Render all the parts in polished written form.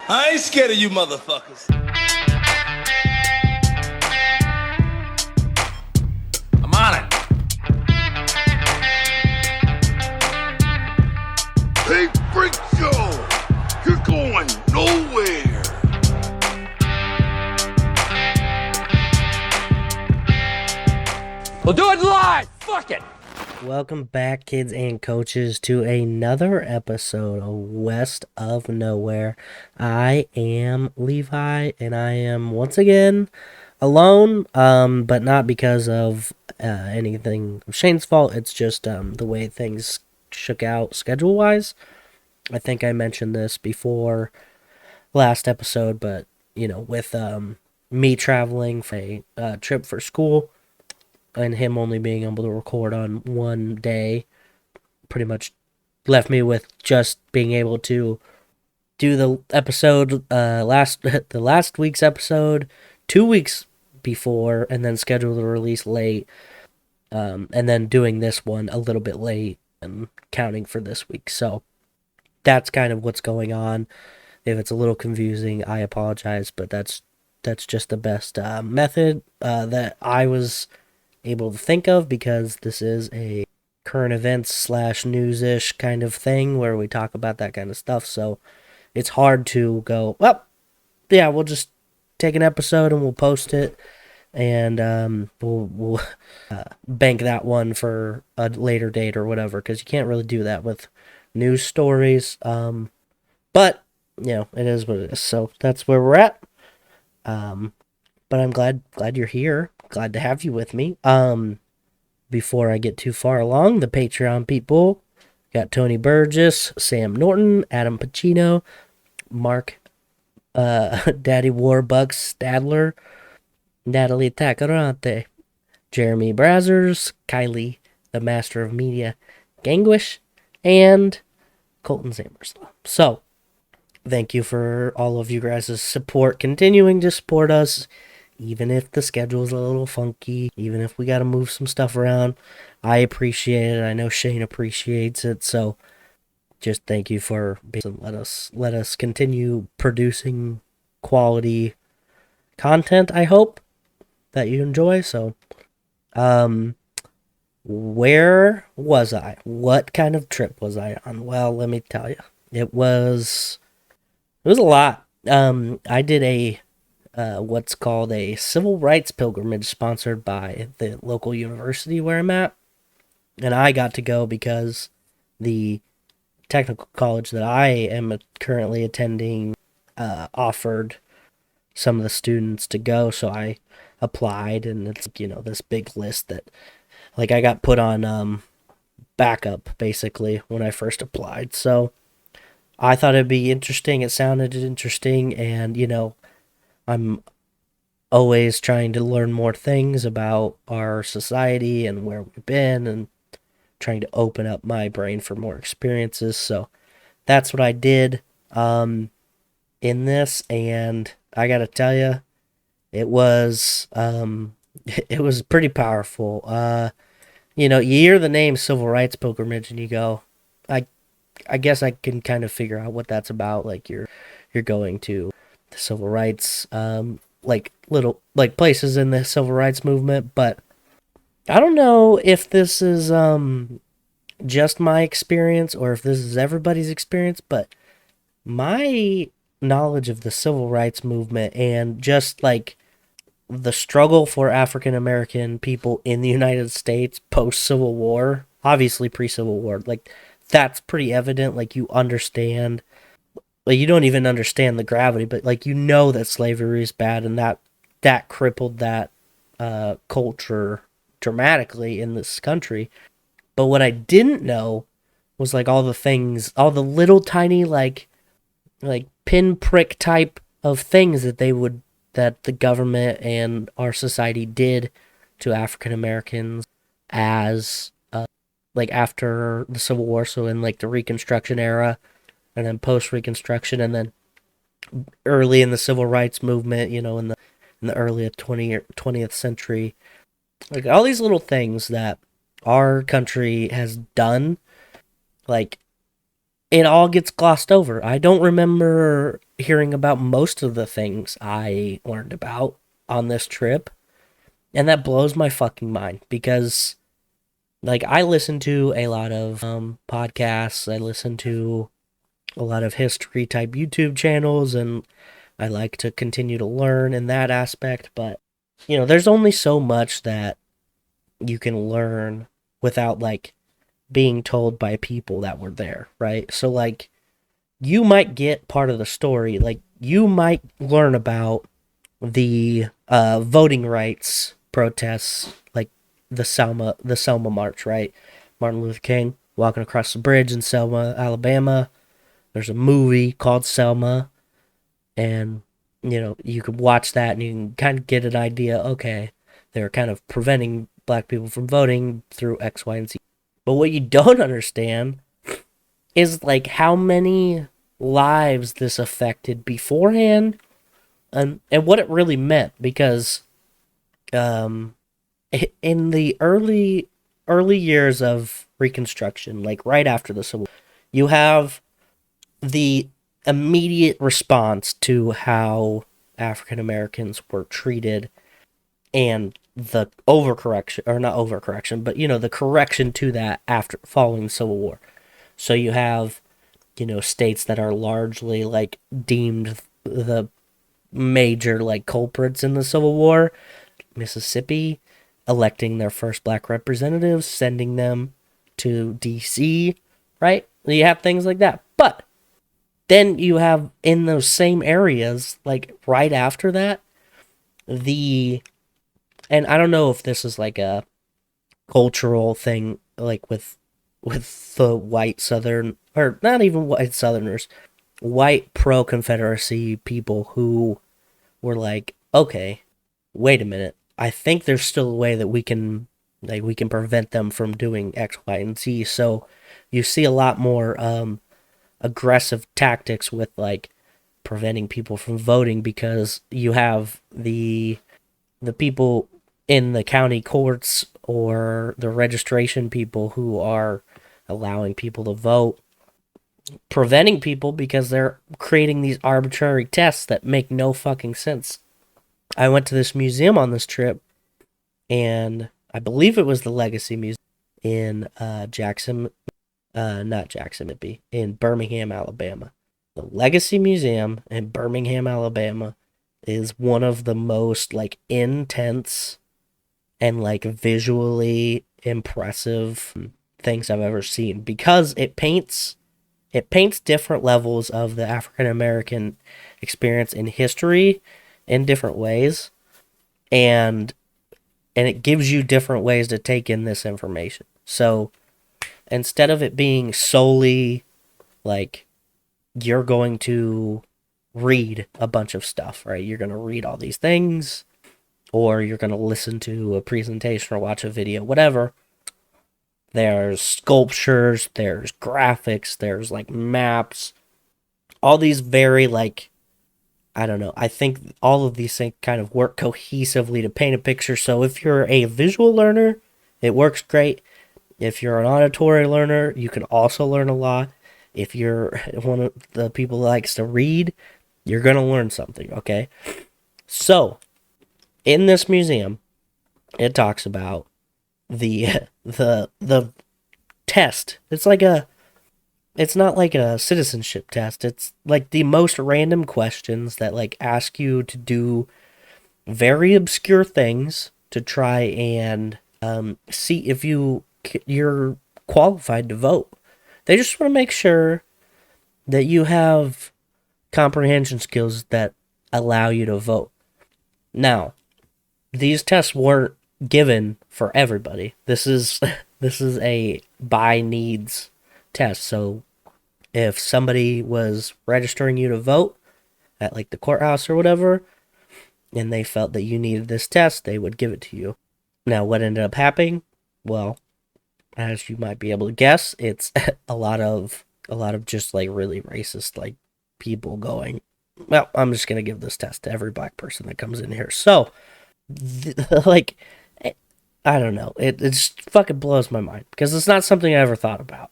I ain't scared of you motherfuckers. I'm on it. Hey, Freak Show! You're going nowhere! We'll do it live! Fuck it! Welcome back, kids and coaches, to another episode of West of Nowhere. I am Levi, and I am once again alone, but not because of anything of Shane's fault. It's just the way things shook out schedule-wise. I think I mentioned this before last episode, but, with me traveling for a trip for school, and him only being able to record on one day pretty much left me with just being able to do the episode the last week's episode 2 weeks before, and then schedule the release late, and then doing this one a little bit late and counting for this week. So that's kind of what's going on. If it's a little confusing, I apologize, but that's just the best method that I was able to think of, because this is a current events / news-ish kind of thing where we talk about that kind of stuff. So it's hard to go, well, yeah, we'll just take an episode and we'll post it, and we'll bank that one for a later date or whatever, because you can't really do that with news stories. But it is what it is. So that's where we're at. But I'm glad you're here. Glad to have you with me. Before I get too far along, the Patreon people got Tony Burgess, Sam Norton, Adam Pacino, Mark, Daddy Warbucks Stadler, Natalie Tacarante, Jeremy Brazzers, Kylie, the Master of Media, Gangwish, and Colton Zamersla. So, thank you for all of you guys' support, continuing to support us, even if the schedule's a little funky, even if we got to move some stuff around. I appreciate it. I know Shane appreciates it. So just thank you for let us continue producing quality content. I hope that you enjoy. So, where was I? What kind of trip was I on? Well, let me tell you. It was a lot. I did a what's called a civil rights pilgrimage sponsored by the local university where I'm at. And I got to go because the technical college that I am currently attending offered some of the students to go. So I applied, and it's, this big list that, I got put on backup, basically, when I first applied. So I thought it'd be interesting. It sounded interesting, and, I'm always trying to learn more things about our society and where we've been, and trying to open up my brain for more experiences. So that's what I did in this, and I gotta tell you, it was it was pretty powerful. You hear the name Civil Rights Pilgrimage and you go, I guess I can kind of figure out what that's about. You're going to the civil rights, little places in the civil rights movement, but I don't know if this is just my experience or if this is everybody's experience, but my knowledge of the civil rights movement and just the struggle for African American people in the United States post Civil War, obviously pre Civil War, that's pretty evident. You understand. You don't even understand the gravity, but that slavery is bad, and that crippled that culture dramatically in this country. But what I didn't know was all the things, all the little tiny pinprick type of things that the government and our society did to African Americans as after the Civil War, so in the Reconstruction era, and then post-Reconstruction, and then early in the Civil Rights movement, in the early 20th century. All these little things that our country has done, it all gets glossed over. I don't remember hearing about most of the things I learned about on this trip. And that blows my fucking mind because, like, I listen to a lot of podcasts, I listen to a lot of history type YouTube channels, and I like to continue to learn in that aspect. But, there's only so much that you can learn without, like, being told by people that were there, right? So, like, you might get part of the story. Like, you might learn about the voting rights protests, like the Selma March, right? Martin Luther King walking across the bridge in Selma, Alabama. There's a movie called Selma, and you could watch that and you can kind of get an idea. Okay, they're kind of preventing black people from voting through X, Y, and Z. But what you don't understand is like how many lives this affected beforehand, and what it really meant, because um in the early years of Reconstruction, like right after the Civil War, you have the immediate response to how African Americans were treated, and the overcorrection, or not overcorrection, but the correction to that after following the Civil War. So you have states that are largely like deemed the major like culprits in the Civil War. Mississippi electing their first black representatives, sending them to DC, right? You have things like that. But then you have in those same areas, like right after that, and I don't know if this is like a cultural thing, like with the white Southern, or not even white Southerners, white pro-Confederacy people who were like, okay, wait a minute, I think there's still a way that we can prevent them from doing X, Y, and Z. So you see a lot more aggressive tactics with like preventing people from voting, because you have the people in the county courts or the registration people who are allowing people to vote, preventing people because they're creating these arbitrary tests that make no fucking sense. I went to this museum on this trip, and I believe it was the Legacy Museum in not Jackson, Mississippi, in Birmingham, Alabama. The Legacy Museum in Birmingham, Alabama is one of the most like intense and like visually impressive things I've ever seen, because it paints different levels of the African American experience in history in different ways, and it gives you different ways to take in this information. So instead of it being solely like you're going to read a bunch of stuff, right? You're going to read all these things, or you're going to listen to a presentation or watch a video, whatever. There's sculptures, there's graphics, there's like maps, all these very like, I don't know. I think all of these things kind of work cohesively to paint a picture. So if you're a visual learner, it works great. If you're an auditory learner, you can also learn a lot. If you're one of the people that likes to read, you're going to learn something, okay? So, in this museum, it talks about the the test. It's not like a citizenship test. It's like the most random questions that like ask you to do very obscure things to try and see if you're qualified to vote. They just want to make sure that you have comprehension skills that allow you to vote. Now, these tests weren't given for everybody. This is this is a by needs test. So if somebody was registering you to vote at like the courthouse or whatever, and they felt that you needed this test, they would give it to you. Now, what ended up happening? Well, as you might be able to guess, it's a lot of just like really racist like people going, well, I'm just gonna give this test to every black person that comes in here. So, like, I don't know. It just fucking blows my mind, because it's not something I ever thought about.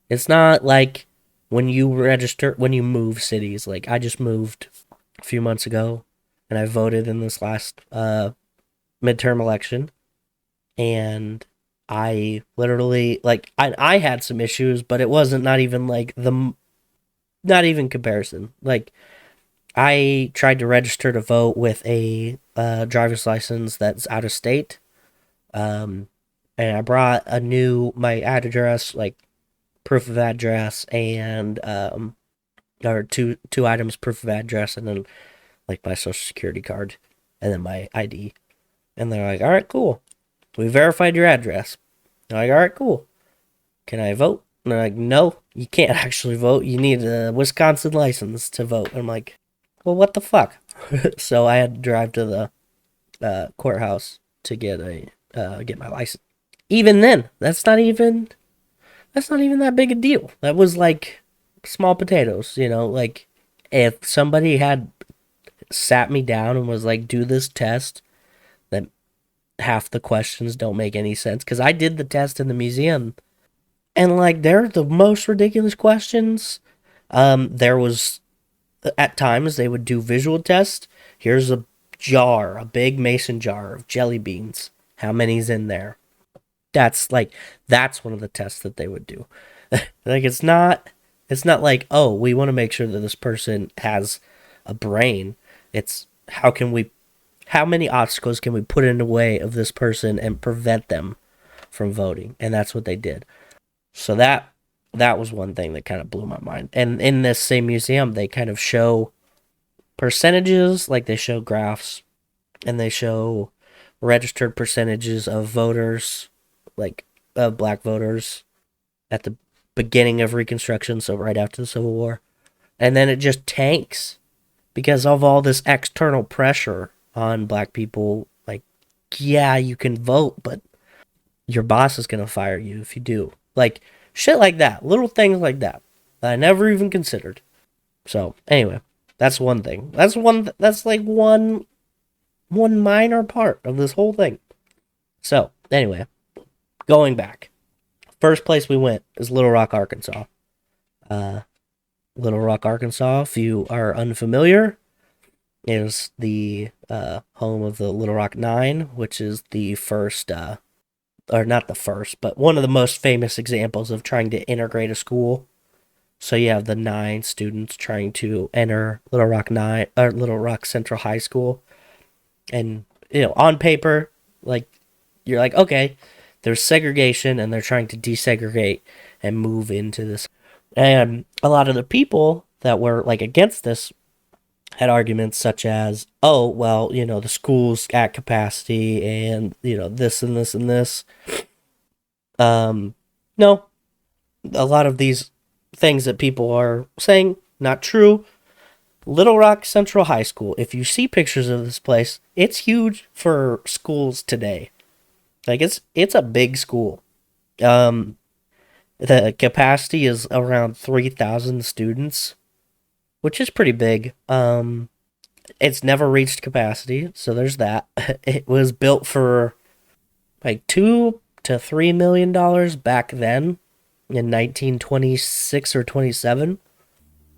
It's not like when you move cities, like I just moved a few months ago and I voted in this last midterm election, and I literally like I had some issues, but it wasn't not even like not even comparison. Like I tried to register to vote with a driver's license that's out of state, and I brought my address, like proof of address, and or two items, proof of address, and then like my social security card, and then my ID. And they're like, "All right, cool. We verified your address." I'm like, "All right, cool. Can I vote?" And they're like, "No, you can't actually vote. You need a Wisconsin license to vote." And I'm like, "Well, what the fuck?" So I had to drive to the courthouse to get my license. Even then, that's not even that big a deal. That was like small potatoes, you know. Like if somebody had sat me down and was like, "Do this test," that half the questions don't make any sense, because I did the test in the museum, and like they're the most ridiculous questions. There was at times they would do visual tests. Here's a big mason jar of jelly beans. How many's in there? That's one of the tests that they would do. Like it's not like, "Oh, we want to make sure that this person has a brain." It's how many obstacles can we put in the way of this person and prevent them from voting? And that's what they did. So that was one thing that kind of blew my mind. And in this same museum, they kind of show percentages, like they show graphs, and they show registered percentages of voters, like of black voters at the beginning of Reconstruction, so right after the Civil War. And then it just tanks because of all this external pressure on black people. Like, yeah, you can vote, but your boss is going to fire you if you do. Like, shit like that. Little things like that I never even considered. So, anyway, that's one thing. That's like one minor part of this whole thing. So, anyway, going back. First place we went is Little Rock, Arkansas. Little Rock, Arkansas, if you are unfamiliar, is the home of the Little Rock Nine, which is the first, or not the first, but one of the most famous examples of trying to integrate a school. So you have the 9 students trying to enter Little Rock Central High School, and on paper, like you're like, okay, there's segregation, and they're trying to desegregate and move into this. And a lot of the people that were like against this had arguments such as, "Oh, well, the school's at capacity, and this and this and this." No, a lot of these things that people are saying, not true. Little Rock Central High School, if you see pictures of this place, it's huge for schools today. Like it's a big school. The capacity is around 3,000 students, which is pretty big. It's never reached capacity, so there's that. It was built for like $2 to $3 million back then in 1926 or 27,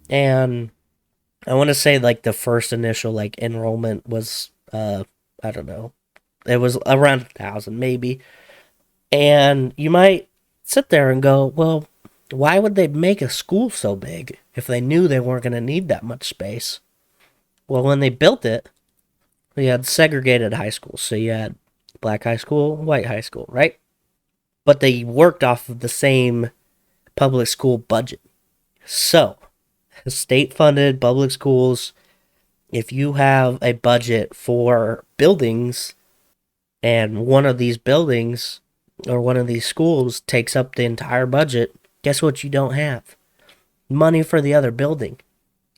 and I want to say like the first initial like enrollment was I don't know, it was around 1,000 maybe. And you might sit there and go, "Well, why would they make a school so big if they knew they weren't going to need that much space?" Well, when they built it, they had segregated high schools. So you had black high school, white high school, right? But they worked off of the same public school budget. So, state-funded public schools, if you have a budget for buildings, and one of these buildings or one of these schools takes up the entire budget, guess what you don't have? Money for the other building.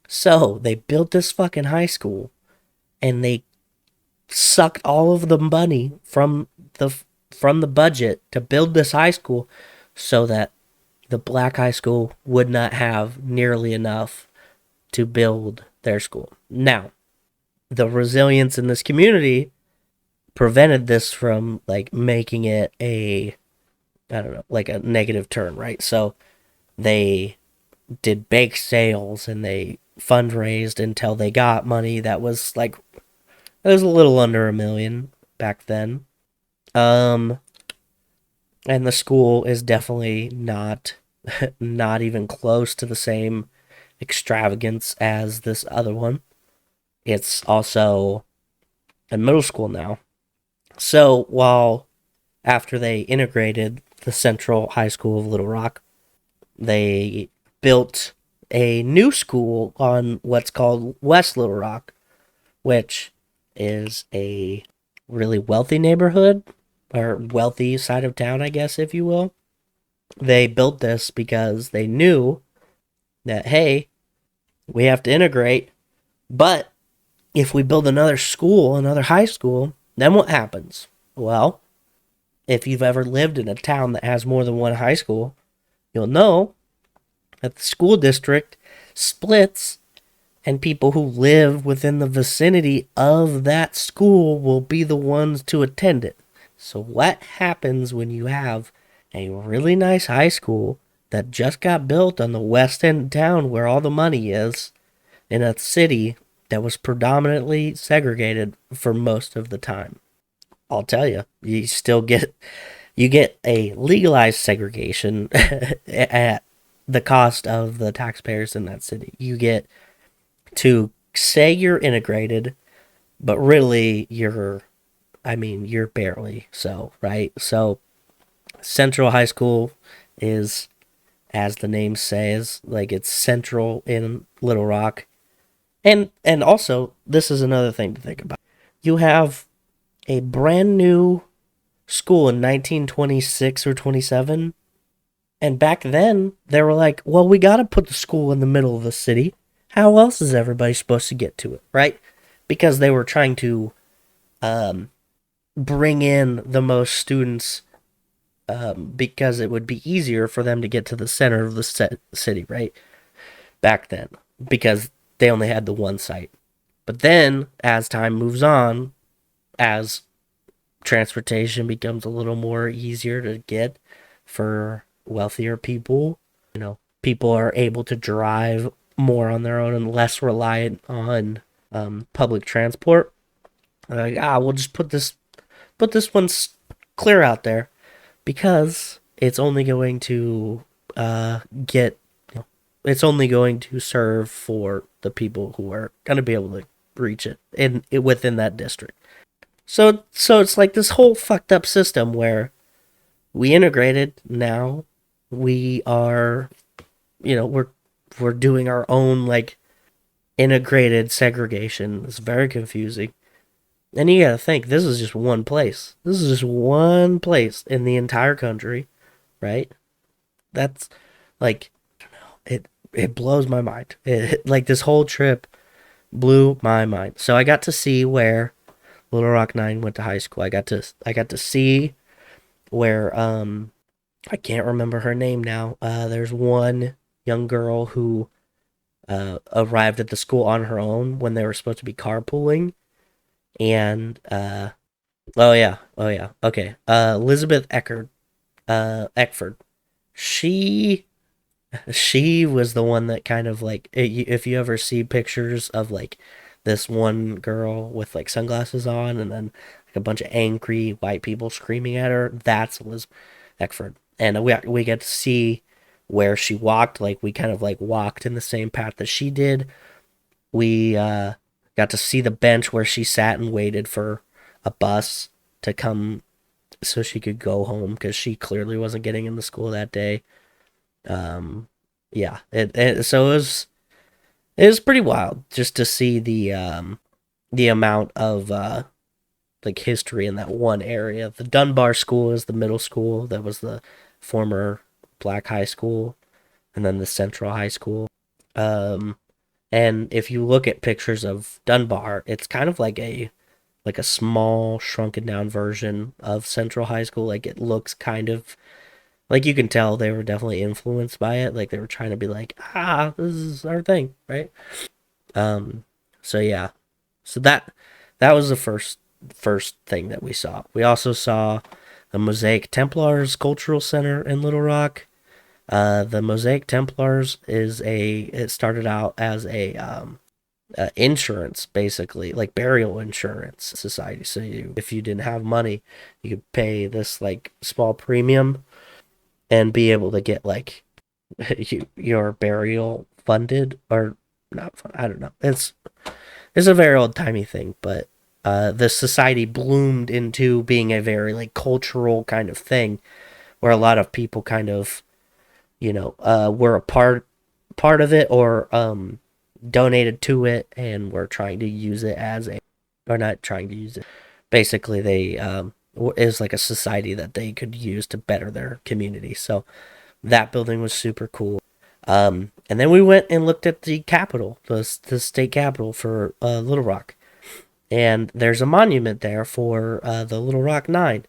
So they built this fucking high school, and they sucked all of the money from the budget to build this high school, so that the black high school would not have nearly enough to build their school. Now, the resilience in this community prevented this from like making it a, I don't know, like a negative turn, right? So they did bake sales and they fundraised until they got money that was like, it was a little under $1 million back then. And the school is definitely not even close to the same extravagance as this other one. It's also a middle school now. So while after they integrated the Central High School of Little Rock, they built a new school on what's called West Little Rock, which is a really wealthy neighborhood, or wealthy side of town, I guess, if you will. They built this because they knew that, hey, we have to integrate, but if we build another school, another high school, then what happens? Well, if you've ever lived in a town that has more than one high school, you'll know that the school district splits and people who live within the vicinity of that school will be the ones to attend it. So what happens when you have a really nice high school that just got built on the west end of town where all the money is, in a city that was predominantly segregated for most of the time? I'll tell you, you get a legalized segregation at the cost of the taxpayers in that city. You get to say you're integrated, but really you're barely so, right? So Central High School is, as the name says, like, it's central in Little Rock. And also, this is another thing to think about. You have a brand new school in 1926 or 27. And back then, they were like, well, we got to put the school in the middle of the city. How else is everybody supposed to get to it, right? Because they were trying to bring in the most students, because it would be easier for them to get to the center of the city, right? Back then, because they only had the one site. But then, as time moves on, as transportation becomes a little more easier to get for wealthier people, people are able to drive more on their own and less reliant on public transport. Like, we'll just put this one clear out there because it's only going to it's only going to serve for the people who are going to be able to reach it within that district. So it's like this whole fucked up system where we integrated. Now we are, we're doing our own, like, integrated segregation. It's very confusing. And you gotta think, this is just one place. This is just one place in the entire country, right? That's, like, it blows my mind. Like, this whole trip blew my mind. So I got to see where Little Rock 9 went to high school. I got to see where I can't remember her name now. There's one young girl who arrived at the school on her own when they were supposed to be carpooling. And oh yeah, okay. Elizabeth Eckford. She was the one that kind of, like, if you ever see pictures of, like, this one girl with, like, sunglasses on and then, like, a bunch of angry white people screaming at her, that's Elizabeth Eckford. And we get to see where she walked. Like, we kind of, like, walked in the same path that she did. We got to see the bench where she sat and waited for a bus to come so she could go home because she clearly wasn't getting into school that day. Yeah, so it was pretty wild just to see the amount of like, history in that one area. The Dunbar School is the middle school that was the former black high school, and then the Central High School. And if you look at pictures of Dunbar, it's kind of like a small shrunken down version of Central High School. Like, it looks kind of like, you can tell they were definitely influenced by it. Like, they were trying to be like, this is our thing, right? So yeah. So that was the first thing that we saw. We also saw the Mosaic Templars Cultural Center in Little Rock. The Mosaic Templars it started out as a insurance, basically, like burial insurance society. So if you didn't have money, you could pay this like small premium and be able to get like your burial funded or not. I don't know. It's a very old timey thing, but the society bloomed into being a very like cultural kind of thing where a lot of people kind of were a part of it or donated to it and were trying to use it as a or not trying to use it. Basically, they is like a society that they could use to better their community. So that building was super cool. And then we went and looked at the capital, the state capital for Little Rock. And there's a monument there for the Little Rock Nine.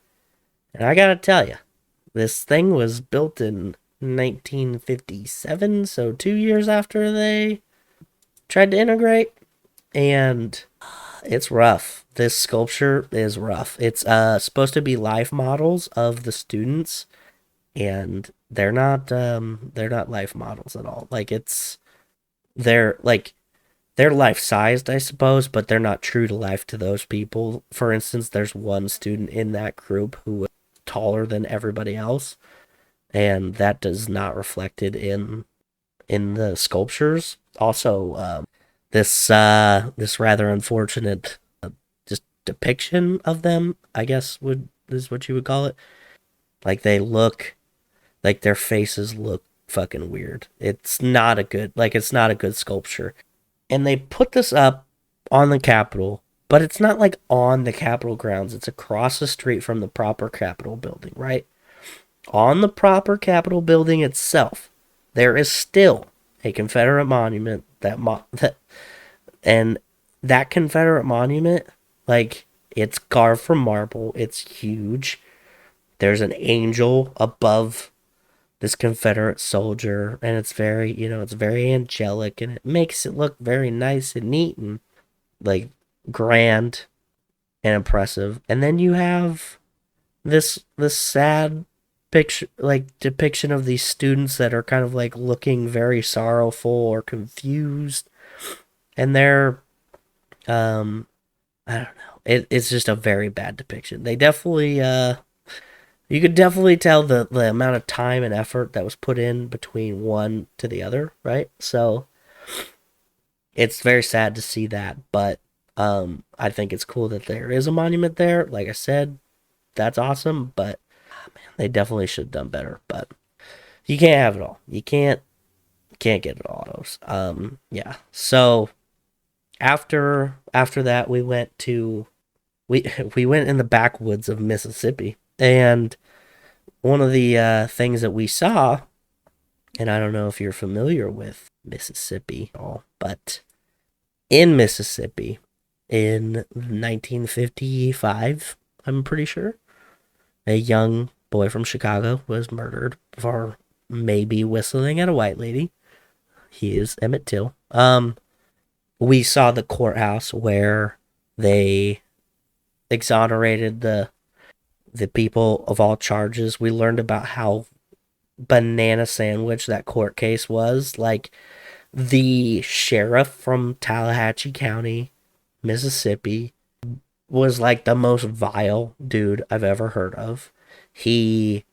And I gotta tell you, this thing was built in 1957, so 2 years after they tried to integrate. And it's rough. This sculpture is rough. It's supposed to be life models of the students, and they're not life models at all. Like they're life sized, I suppose, but they're not true to life to those people. For instance, there's one student in that group who was taller than everybody else, and that does not reflected in the sculptures. Also, this rather unfortunate just depiction of them, I guess is what you would call it. Like they look like their faces look fucking weird. It's not a good sculpture. And they put this up on the Capitol, but it's not like on the Capitol grounds. It's across the street from the proper Capitol building, right? On the proper Capitol building itself, there is still a Confederate monument and that Confederate monument, like it's carved from marble. It's huge. There's an angel above this Confederate soldier, and it's very angelic, and it makes it look very nice and neat and like grand and impressive. And then you have this sad picture, like depiction of these students that are kind of like looking very sorrowful or confused, and they're I don't know. It's just a very bad depiction. They definitely you could definitely tell the amount of time and effort that was put in between one to the other, right? So it's very sad to see that, but I think it's cool that there is a monument there. Like I said, that's awesome, but man, they definitely should have done better. But you can't have it all. You can't get it all. Yeah. So after that, we went to we went in the backwoods of Mississippi, and one of the things that we saw, and I don't know if you're familiar with Mississippi at all, but in Mississippi in 1955, I'm pretty sure, a young boy from Chicago was murdered for maybe whistling at a white lady. He is Emmett Till. We saw the courthouse where they exonerated the people of all charges. We learned about how banana sandwich that court case was. Like, the sheriff from Tallahatchie County, Mississippi, was like the most vile dude I've ever heard of. He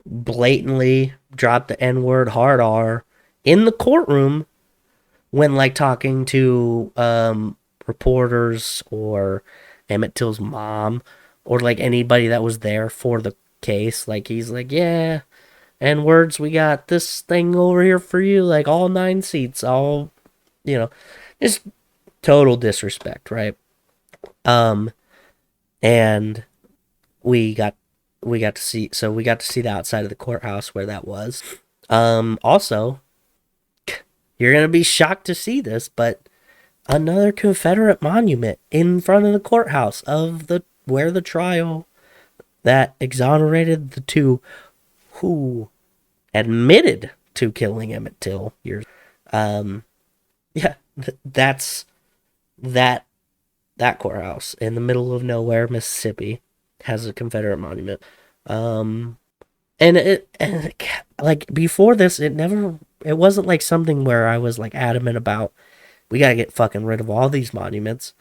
blatantly dropped the N-word hard R in the courtroom when like talking to reporters or Emmett Till's mom or like anybody that was there for the case. Like he's like, yeah, N-words, we got this thing over here for you, like all 9 seats, all, just total disrespect, right? And we got to see the outside of the courthouse where that was. Also, you're gonna be shocked to see this, but another Confederate monument in front of the courthouse of where the trial that exonerated the two who admitted to killing Emmett Till years. Yeah, that's that courthouse in the middle of nowhere, Mississippi, has a Confederate monument. And like before this, it wasn't like something where I was like adamant about we gotta get fucking rid of all these monuments,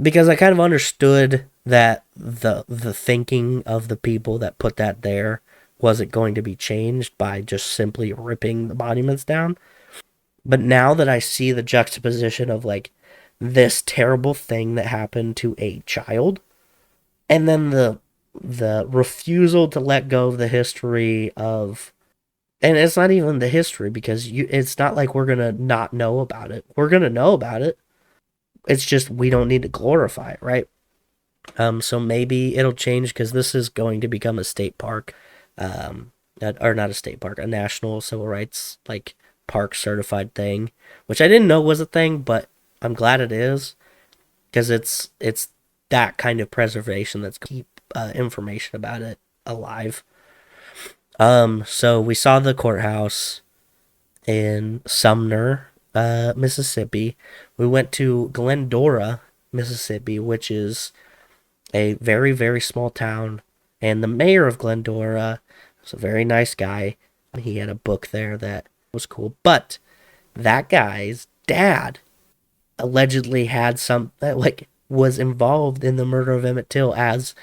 because I kind of understood that the thinking of the people that put that there wasn't going to be changed by just simply ripping the monuments down. But now that I see the juxtaposition of like this terrible thing that happened to a child, and then the refusal to let go of the history of, and it's not even the history, because it's not like we're gonna not know about it. We're gonna know about it. It's just we don't need to glorify it, right? So maybe it'll change, because this is going to become a state park, or not a state park, a national civil rights like park certified thing, which I didn't know was a thing, but I'm glad it is, because it's that kind of preservation that's keep information about it alive. So we saw the courthouse in Sumner, Mississippi. We went to Glendora, Mississippi, which is a very, very small town. And the mayor of Glendora was a very nice guy. He had a book there that was cool. But that guy's dad allegedly had some, like, was involved in the murder of Emmett Till as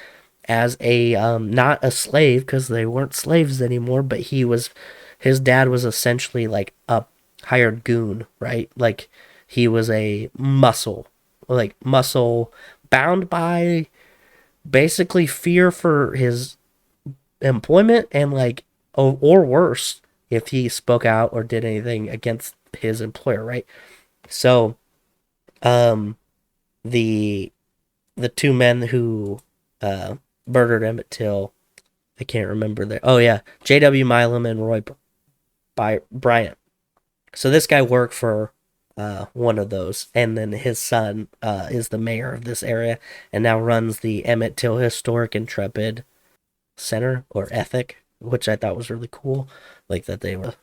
a not a slave, because they weren't slaves anymore, but his dad was essentially like a hired goon, right? Like he was a muscle bound by basically fear for his employment, and like or worse if he spoke out or did anything against his employer, right? So the the two men who murdered Emmett Till, I can't remember their. Oh yeah, J.W. Milam and Roy Bryant. So this guy worked for one of those, and then his son is the mayor of this area, and now runs the Emmett Till Historic Intrepid Center or Ethic, which I thought was really cool. Like that they were,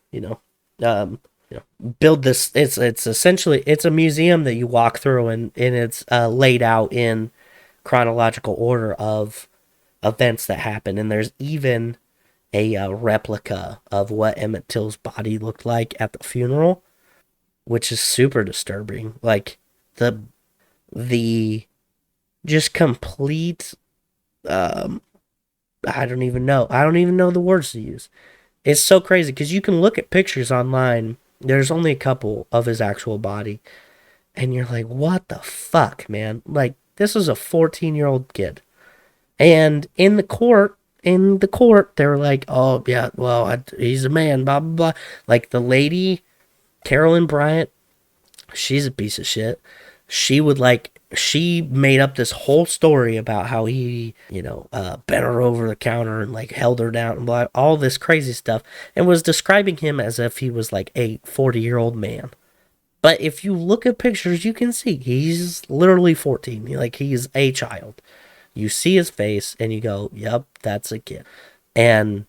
build this. It's essentially it's a museum that you walk through, and it's laid out in chronological order of events that happen, and there's even a replica of what Emmett Till's body looked like at the funeral, which is super disturbing. Like the just complete I don't even know. I don't even know the words to use. It's so crazy, because you can look at pictures online. There's only a couple of his actual body, and you're like, what the fuck, man? Like, this is a 14-year-old kid. And in the court, they were like, oh, yeah, well, he's a man, blah, blah, blah. Like, the lady, Carolyn Bryant, she's a piece of shit. She made up this whole story about how he, bent her over the counter and, like, held her down and blah, all this crazy stuff, and was describing him as if he was, like, a 40-year-old man. But if you look at pictures, you can see he's literally 14. Like, he's a child. You see his face and you go, yep, that's a kid. And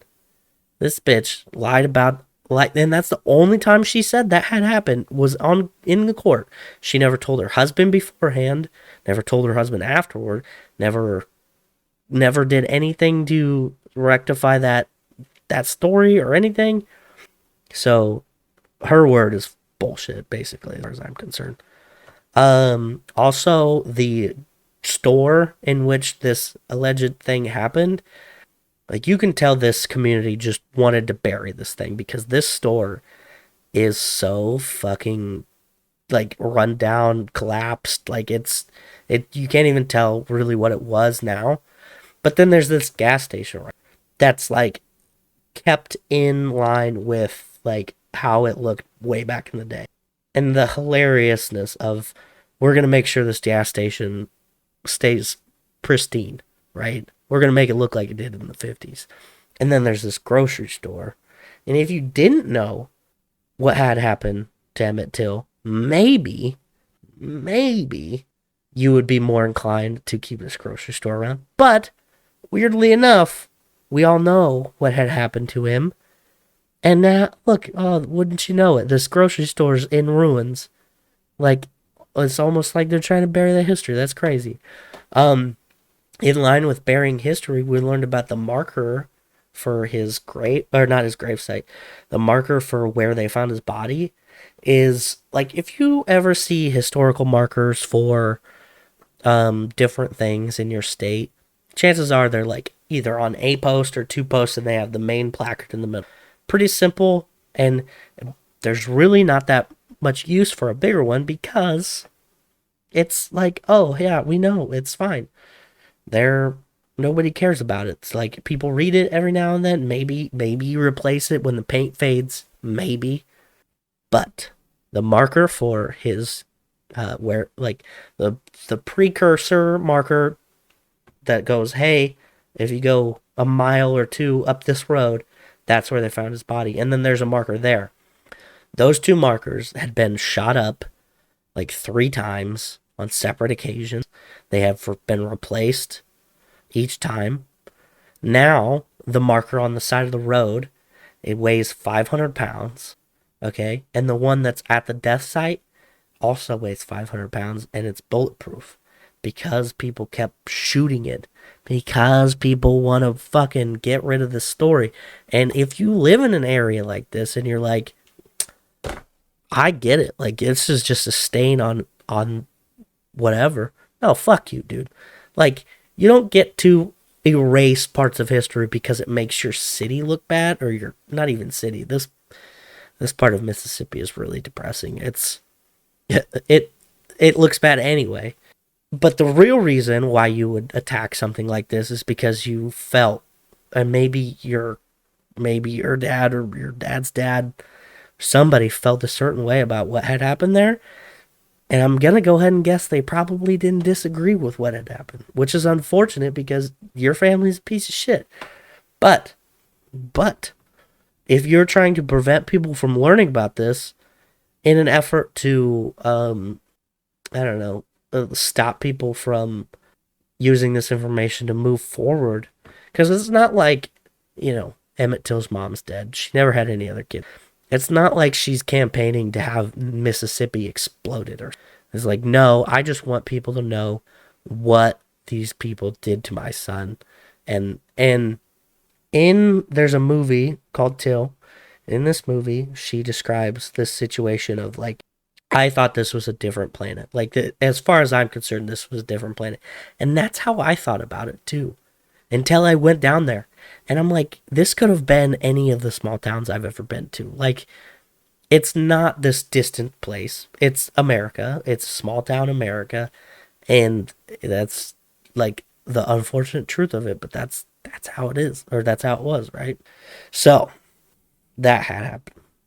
this bitch lied about, like, and that's the only time she said that had happened was in the court. She never told her husband beforehand, never told her husband afterward, never did anything to rectify that story or anything. So her word is bullshit, basically, as far as I'm concerned. Also, the store in which this alleged thing happened, like, you can tell this community just wanted to bury this thing, because this store is so fucking, like, run down, collapsed. Like, you can't even tell really what it was now. But then there's this gas station, right, that's like kept in line with like how it looked way back in the day. And the hilariousness of, we're going to make sure this gas station stays pristine, right? We're going to make it look like it did in the 50s. And then there's this grocery store. And if you didn't know what had happened to Emmett Till, maybe you would be more inclined to keep this grocery store around. But weirdly enough, we all know what had happened to him. And now, look, oh, wouldn't you know it? This grocery store's in ruins. Like, it's almost like they're trying to bury the history. That's crazy. In line with burying history, we learned about the marker for his grave, or not his gravesite, the marker for where they found his body is like, if you ever see historical markers for different things in your state, chances are they're like either on a post or two posts and they have the main placard in the middle. Pretty simple, and there's really not that much use for a bigger one because it's like, oh yeah, we know, it's fine. Nobody cares about it. It's like people read it every now and then. Maybe you replace it when the paint fades, maybe. But the marker for his where like the precursor marker that goes, hey, if you go a mile or two up this road, that's where they found his body. And then there's a marker there. Those two markers had been shot up like 3 times on separate occasions. They have been replaced each time. Now, the marker on the side of the road, it weighs 500 pounds, okay? And the one that's at the death site also weighs 500 pounds, and it's bulletproof because people kept shooting it, because people want to fucking get rid of the story. And if you live in an area like this and you're like, I get it, like, this is just a stain on whatever. No, fuck you, dude. Like, you don't get to erase parts of history because it makes your city look bad, or your, not even city. This part of Mississippi is really depressing. It looks bad anyway. But the real reason why you would attack something like this is because you felt, and maybe your dad or your dad's dad, somebody felt a certain way about what had happened there. And I'm going to go ahead and guess they probably didn't disagree with what had happened, which is unfortunate because your family's a piece of shit. But, if you're trying to prevent people from learning about this in an effort to, stop people from using this information to move forward, because it's not like, Emmett Till's mom's dead. She never had any other kid. It's not like she's campaigning to have Mississippi exploded. Or it's like, no, I just want people to know what these people did to my son. And there's a movie called Till. In this movie, she describes this situation of like, I thought this was a different planet. Like, as far as I'm concerned, this was a different planet. And that's how I thought about it too, until I went down there. And I'm like, this could have been any of the small towns I've ever been to. Like, it's not this distant place. It's America. It's small town America. And that's like the unfortunate truth of it. But that's how it is. Or that's how it was, right? So, that had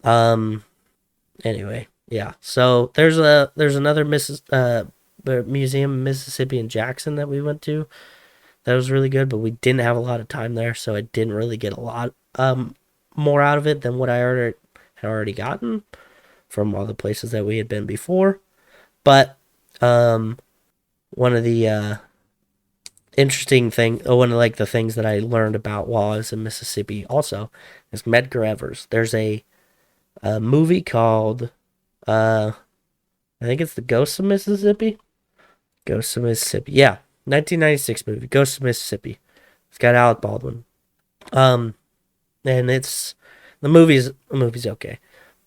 happened. Anyway, yeah. So, there's another museum in Mississippi in Jackson that we went to. That was really good, but we didn't have a lot of time there, so I didn't really get a lot more out of it than what I had already gotten from all the places that we had been before. But one of the the things that I learned about while I was in Mississippi also is Medgar Evers. There's a movie called, I think it's The Ghosts of Mississippi? Ghosts of Mississippi, yeah. 1996 movie, Ghosts of Mississippi. It's got Alec Baldwin. And the movie's okay.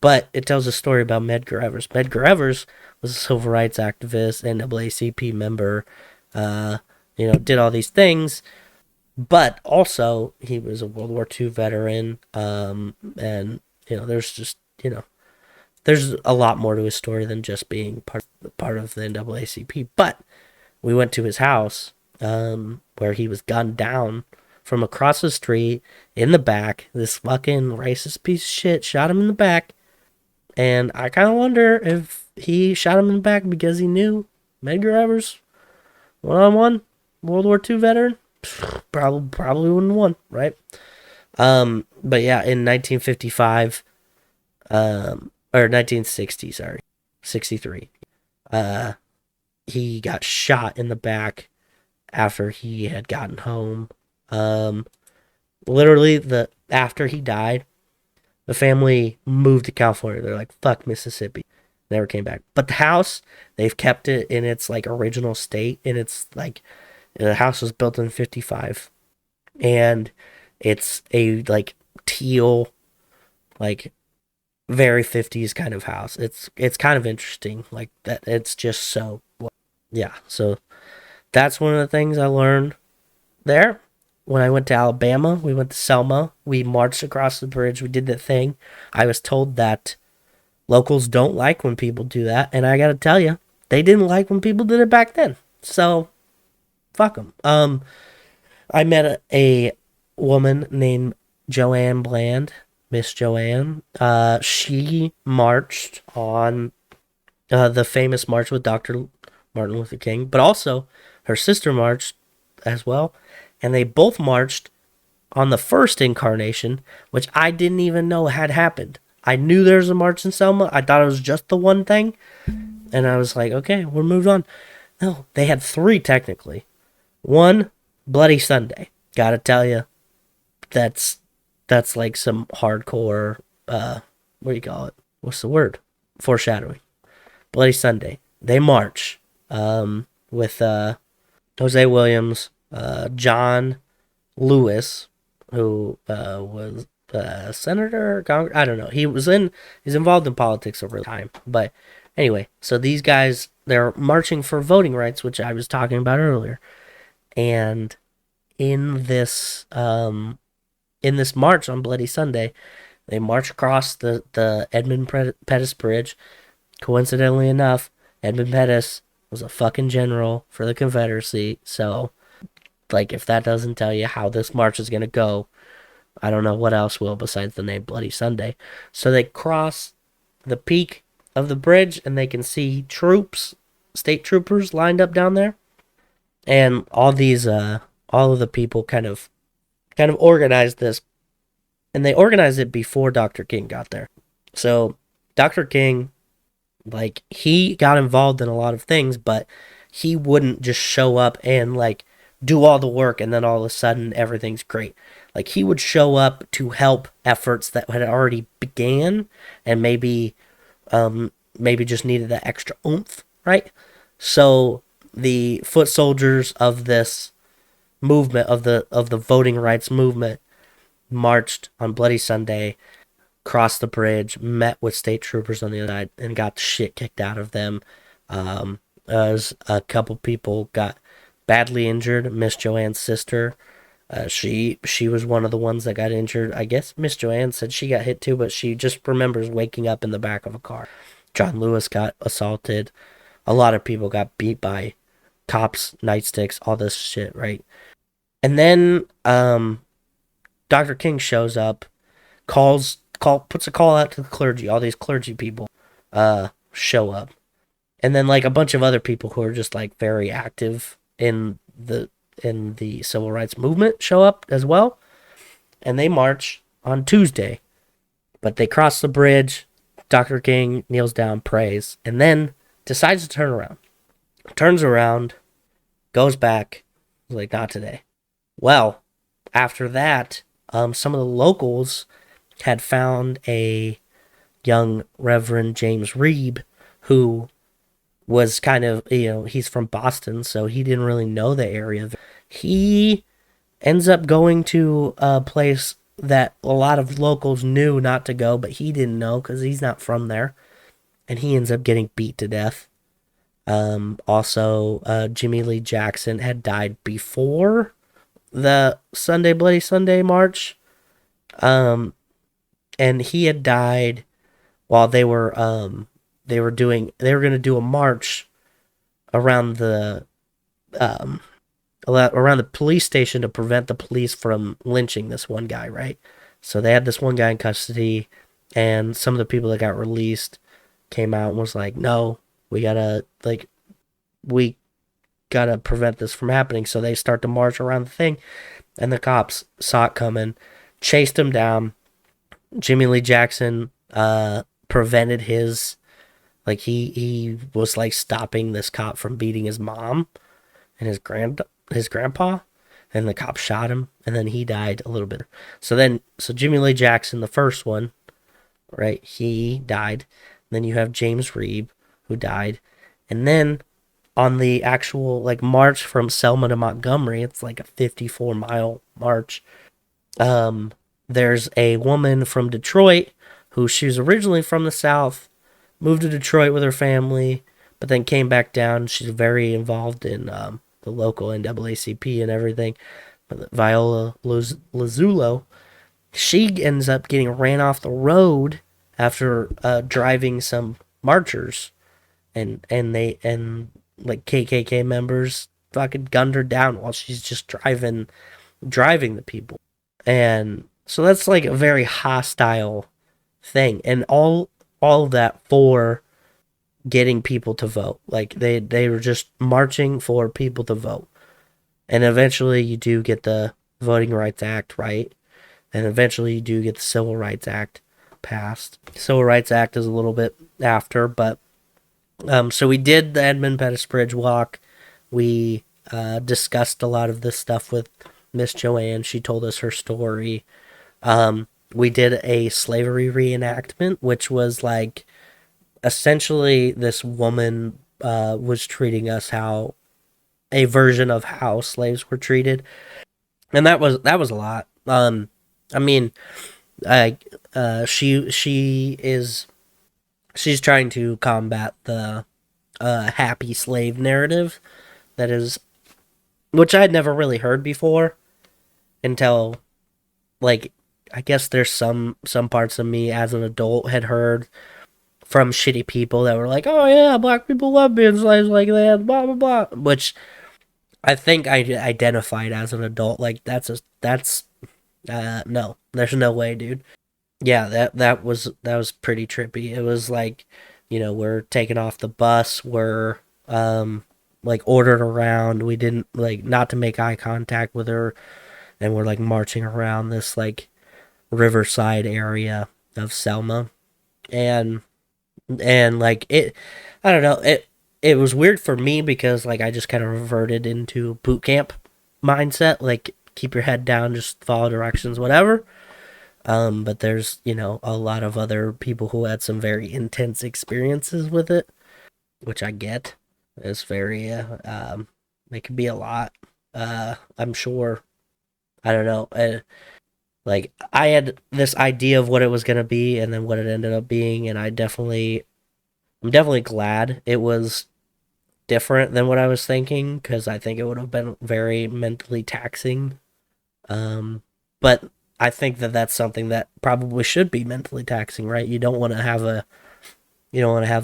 But it tells a story about Medgar Evers. Medgar Evers was a civil rights activist, NAACP member, did all these things. But also, he was a World War II veteran. And, there's a lot more to his story than just being part of the NAACP. But we went to his house, where he was gunned down from across the street in the back. This fucking racist piece of shit shot him in the back. And I kind of wonder if he shot him in the back because he knew Medgar Evers, one-on-one, World War II veteran. Probably wouldn't have won, right? But yeah, in 1955, or 1960, sorry, 63, he got shot in the back after he had gotten home. Literally, after he died, the family moved to California. They're like, fuck Mississippi. Never came back. But the house, they've kept it in its like original state. And it's like, the house was built in 55. And It's a like teal, like very 50s kind of house. It's kind of interesting. Like that it's just so yeah. So that's one of the things I learned there. When I went to Alabama, we went to Selma. We marched across the bridge. We did that thing. I was told that locals don't like when people do that, and I got to tell you, they didn't like when people did it back then. So fuck them. I met a woman named Joanne Bland, Miss Joanne. She marched on the famous march with Dr. Martin Luther King, but also her sister marched as well, and they both marched on the first incarnation, which I didn't even know had happened. I knew there was a march in Selma. I thought it was just the one thing, and I was like, okay, we're moved on. No, they had three technically. One, Bloody Sunday. Gotta tell you, that's like some hardcore. What do you call it? What's the word? Foreshadowing. Bloody Sunday. They march. With Jose Williams, John Lewis, who was senator, I don't know. He's involved in politics over time. But anyway, so these guys, they're marching for voting rights, which I was talking about earlier. And in this march on Bloody Sunday, they march across the Edmund Pettus Bridge. Coincidentally enough, Edmund Pettus was a fucking general for the Confederacy. So, like, if that doesn't tell you how this march is gonna go, I don't know what else will besides the name Bloody Sunday. So they cross the peak of the bridge and they can see troops, state troopers lined up down there. And all of the people kind of organized this, and they organized it before Dr. King got there. So Dr. King, like, he got involved in a lot of things, but he wouldn't just show up and like do all the work and then all of a sudden everything's great. Like, he would show up to help efforts that had already began and maybe just needed that extra oomph, right? So the foot soldiers of this movement, of the voting rights movement, marched on Bloody Sunday, crossed the bridge, met with state troopers on the other side, and got the shit kicked out of them. As a couple people got badly injured. Miss Joanne's sister, she was one of the ones that got injured. I guess Miss Joanne said she got hit too, but she just remembers waking up in the back of a car. John Lewis got assaulted. A lot of people got beat by cops, nightsticks, all this shit, right? And then Dr. King shows up, puts a call out to the clergy. All these clergy people show up. And then like a bunch of other people who are just like very active in the civil rights movement show up as well. And they march on Tuesday. But they cross the bridge. Dr. King kneels down, prays, and then decides to turn around. Turns around, goes back, like, not today. Well, after that, some of the locals had found a young Reverend James Reeb, who was kind of, he's from Boston, so he didn't really know the area. He ends up going to a place that a lot of locals knew not to go, but he didn't know because he's not from there. And he ends up getting beat to death. Also, Jimmy Lee Jackson had died before the Bloody Sunday march. And he had died while they were going to do a march around the police station to prevent the police from lynching this one guy, right? So they had this one guy in custody, and some of the people that got released came out and was like, no, we gotta prevent this from happening. So they start to march around the thing, and the cops saw it coming, chased him down. Jimmy Lee Jackson prevented his, like, he was like stopping this cop from beating his mom and his grandpa, and the cop shot him, and then he died a little bit. So Jimmy Lee Jackson, the first one, right, he died. Then you have James Reeb, who died. And then on the actual, like, march from Selma to Montgomery, it's like a 54-mile march. There's a woman from Detroit who she was originally from the South, moved to Detroit with her family, but then came back down. She's very involved in the local NAACP and everything. Viola Lazzulo, she ends up getting ran off the road after driving some marchers, and like KKK members fucking gunned her down while she's just driving the people. And so that's like a very hostile thing, and all of that for getting people to vote. Like they were just marching for people to vote. And eventually you do get the Voting Rights Act, right? And eventually you do get the Civil Rights Act passed. Civil Rights Act is a little bit after, but so we did the Edmund Pettus Bridge walk. We discussed a lot of this stuff with Miss Joanne. She told us her story. We did a slavery reenactment, which was like essentially this woman was treating us how a version of how slaves were treated, and that was a lot. I mean, I she's trying to combat the happy slave narrative that is, which I'd never really heard before until, like, I guess there's some parts of me as an adult had heard from shitty people that were like, oh yeah, black people love being slaves like that, blah blah blah, which I think I identified as an adult like that's no, there's no way, dude. Yeah, that was pretty trippy. It was like, we're taking off the bus, we're like ordered around. We didn't like not to make eye contact with her, and we're like marching around this like riverside area of Selma, and like I don't know, it was weird for me because like I just kind of reverted into boot camp mindset, like keep your head down, just follow directions, whatever. But there's, a lot of other people who had some very intense experiences with it, which I get. It's very, it could be a lot. I'm sure. I don't know. Like, I had this idea of what it was going to be and then what it ended up being, and I'm definitely glad it was different than what I was thinking, because I think it would have been very mentally taxing. But I think that that's something that probably should be mentally taxing, right? You don't want to have a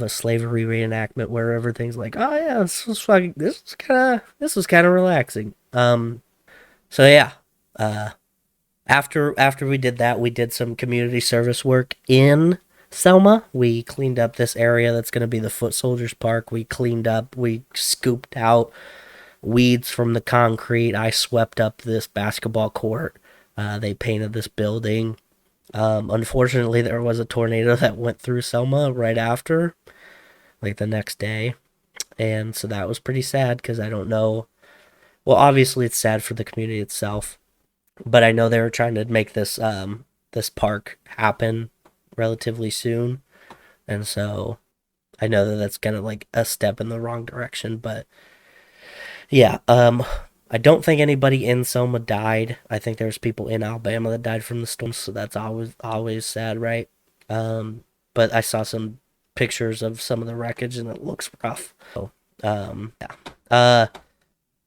slavery reenactment where everything's like, oh yeah, this was kind of relaxing. So yeah, after we did that, we did some community service work in Selma. We cleaned up this area that's going to be the Foot Soldiers Park. We scooped out weeds from the concrete. I swept up this basketball court. They painted this building. Unfortunately, there was a tornado that went through Selma right after, like the next day. And so that was pretty sad because I don't know. Well, obviously, it's sad for the community itself, but I know they were trying to make this park happen relatively soon. And so I know that that's kind of like a step in the wrong direction, but yeah, I don't think anybody in Selma died. I think there's people in Alabama that died from the storm, so that's always sad, right? But I saw some pictures of some of the wreckage and it looks rough. So, yeah.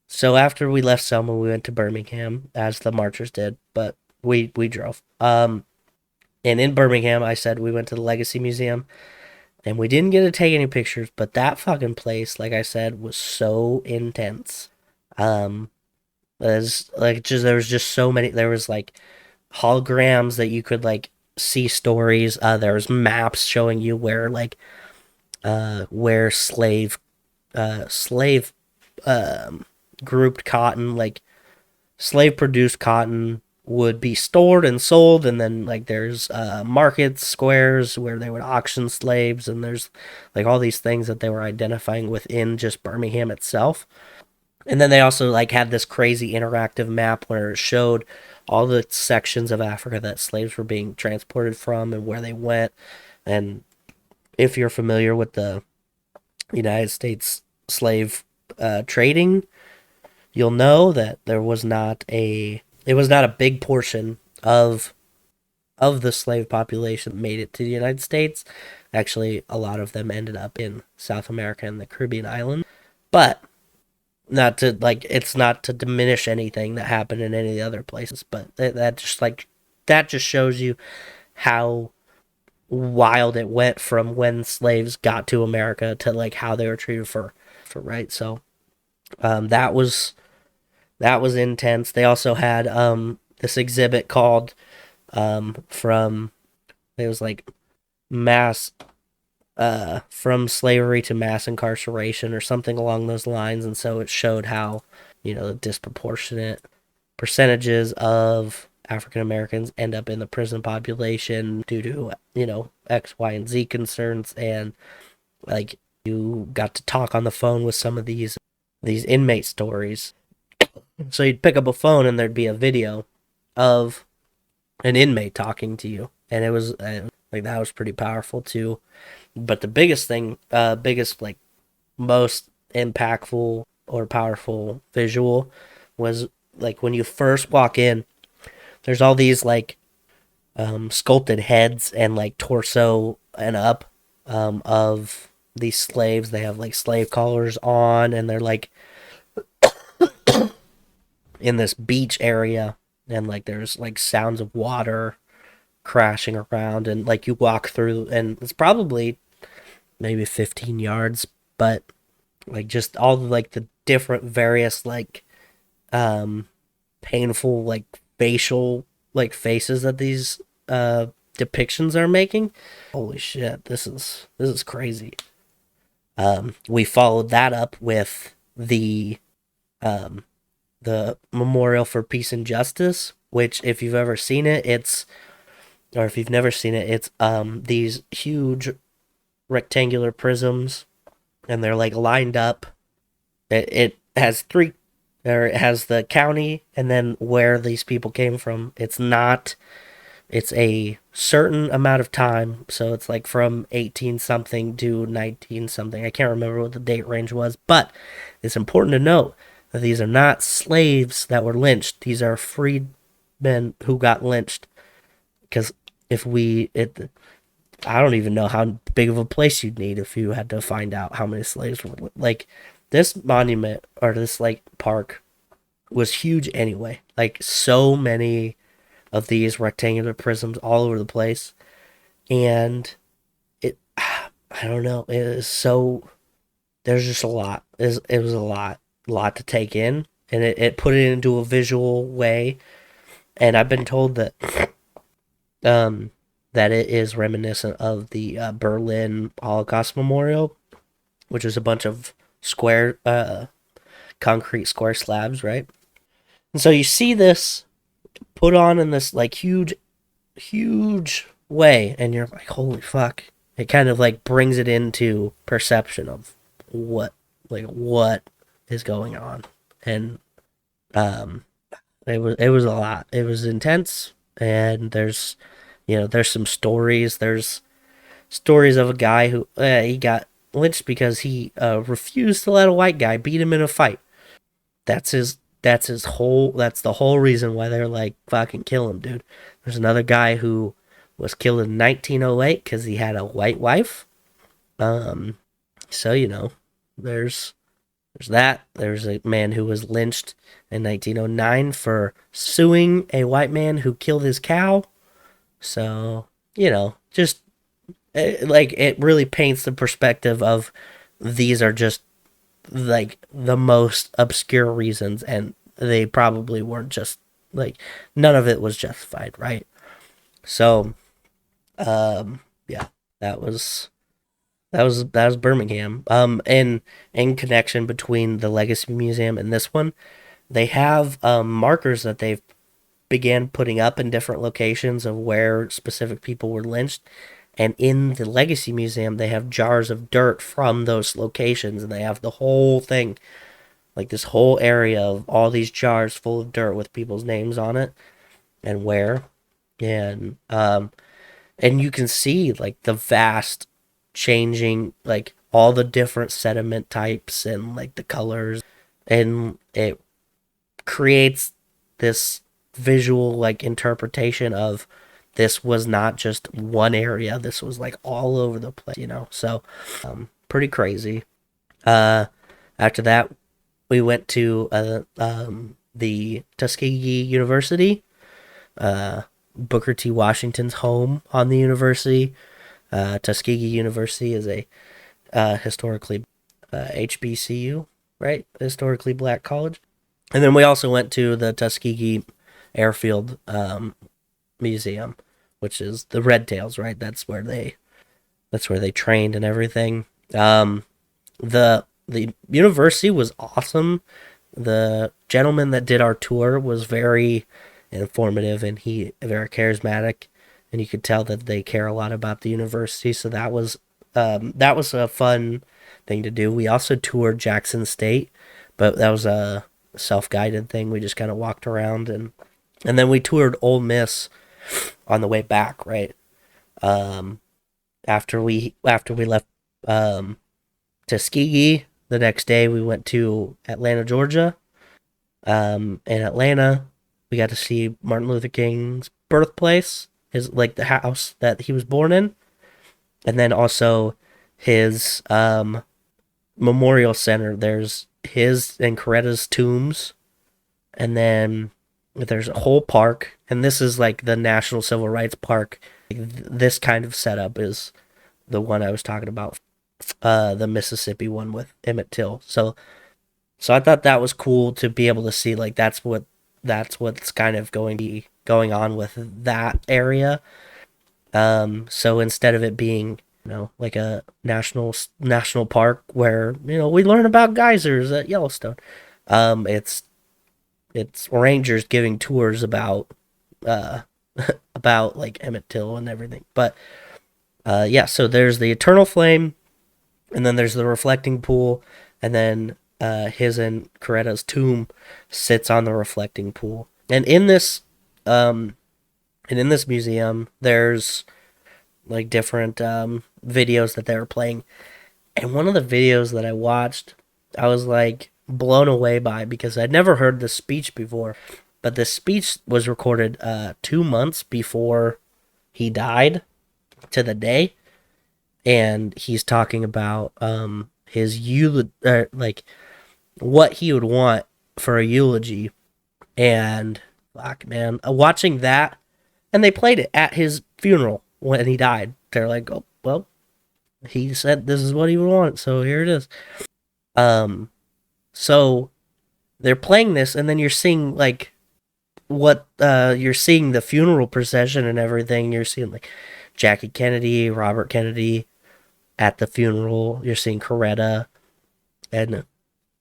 So after we left Selma, we went to Birmingham as the marchers did, but we drove. And in Birmingham, I said we went to the Legacy Museum, and we didn't get to take any pictures, but that fucking place, like I said, was so intense. Um, there was just so many. There was like holograms that you could like see stories. There was maps showing you where slave grouped cotton, like slave produced cotton would be stored and sold, and then like there's markets, squares where they would auction slaves, and there's like all these things that they were identifying within just Birmingham itself. And then they also like had this crazy interactive map where it showed all the sections of Africa that slaves were being transported from and where they went. And if you're familiar with the United States slave trading, you'll know that it was not a big portion of the slave population that made it to the United States. Actually, a lot of them ended up in South America and the Caribbean islands. But not to it's not to diminish anything that happened in any of the other places, but that just shows you how wild it went from when slaves got to America to like how they were treated for right. So that was intense. They also had this exhibit called from it was like mass from slavery to mass incarceration or something along those lines, and so it showed how the disproportionate percentages of African Americans end up in the prison population due to X, Y, and Z concerns, and like you got to talk on the phone with some of these inmate stories. So you'd pick up a phone and there'd be a video of an inmate talking to you, and it was like that was pretty powerful too. But the biggest thing, biggest like most impactful or powerful visual was like when you first walk in, there's all these like sculpted heads and like torso and up of these slaves. They have like slave collars on, and they're like in this beach area, and like there's like sounds of water crashing around, and like you walk through, and it's probably maybe 15 yards, but like just all like the different various like painful like facial like faces that these depictions are making. Holy shit, this is crazy. We followed that up with the Memorial for Peace and Justice, which if you've ever seen it, or if you've never seen it, it's these huge rectangular prisms, and they're like lined up. It has three, or it has the county and then where these people came from. It's a certain amount of time, so it's like from 18 something to 19 something. I can't remember what the date range was, but it's important to note that these are not slaves that were lynched. These are freedmen who got lynched. Because I don't even know how big of a place you'd need if you had to find out how many slaves were like. This monument or this like park was huge anyway. Like so many of these rectangular prisms all over the place, and I don't know. It is so there's just a lot. It was a lot to take in, and it put it into a visual way. And I've been told that it is reminiscent of the Berlin Holocaust Memorial, which is a bunch of square concrete square slabs, right? And so you see this put on in this like huge way, and you're like, holy fuck. It kind of like brings it into perception of what is going on. And it was a lot. It was intense, and there's some stories. There's stories of a guy who he got lynched because he refused to let a white guy beat him in a fight. That's the whole reason why they're like, fucking kill him, dude. There's another guy who was killed in 1908 because he had a white wife. So there's that. There's a man who was lynched in 1909 for suing a white man who killed his cow. So just like it really paints the perspective of these are just like the most obscure reasons, and they probably weren't just like none of it was justified, right? So yeah, that was Birmingham. In connection between the Legacy Museum and this one, they have markers that they've began putting up in different locations of where specific people were lynched. And in the Legacy Museum, they have jars of dirt from those locations, and they have the whole thing, like this whole area of all these jars full of dirt with people's names on it and where. And you can see like the vast changing, like all the different sediment types and like the colors, and it creates this visual like interpretation of this was not just one area. This was like all over the place, you know. So pretty crazy. After that, we went to the Tuskegee University, Booker T. Washington's home on the university. Tuskegee University is a historically HBCU, right? Historically black college. And then we also went to the Tuskegee Airfield Museum, which is the Red Tails, right? That's where they trained and everything. The university was awesome. The gentleman that did our tour was very informative and he very charismatic, and you could tell that they care a lot about the university. So that was a fun thing to do. We also toured Jackson State, but that was a self-guided thing. We just kind of walked around, and then we toured Ole Miss on the way back, right? After we left Tuskegee, the next day we went to Atlanta, Georgia. In Atlanta, we got to see Martin Luther King's birthplace, his like the house that he was born in, and then also his memorial center. There's his and Coretta's tombs, and then there's a whole park, and this is like the National Civil Rights Park. This kind of setup is the one I was talking about, the Mississippi one with Emmett Till. So I thought that was cool to be able to see, like that's what's kind of going on with that area. So instead of it being, you know, like a national park where, you know, we learn about geysers at Yellowstone, it's rangers giving tours about about like Emmett Till and everything. But yeah, so there's the Eternal Flame, and then there's the reflecting pool, and then his and Coretta's tomb sits on the reflecting pool. And in this museum, there's like different videos that they were playing. And one of the videos that I watched, I was like blown away by, because I'd never heard this speech before. But this speech was recorded 2 months before he died, to the day. And he's talking about his like what he would want for a eulogy. And fuck, man, watching that, and they played it at his funeral when he died. They're like, oh well, he said this is what he would want, so here it is. So they're playing this, and then you're seeing like what you're seeing the funeral procession and everything. You're seeing like Jackie Kennedy, Robert Kennedy at the funeral. You're seeing Coretta, and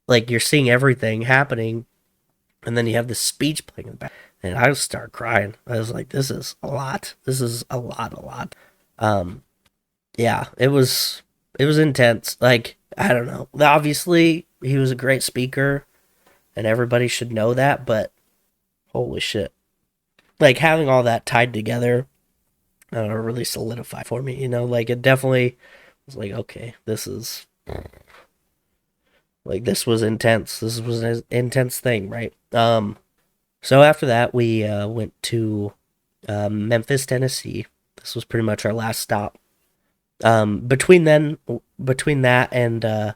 like you're seeing everything happening, and then you have this speech playing in the back, and I just start crying. I was like, this is a lot. This is a lot. Yeah, it was intense. Like, I don't know. Obviously, he was a great speaker, and everybody should know that, but holy shit. Like, having all that tied together really solidified for me, you know? Like, it definitely was like, okay, this was intense. This was an intense thing, right? So after that, we went to Memphis, Tennessee. This was pretty much our last stop. Between that and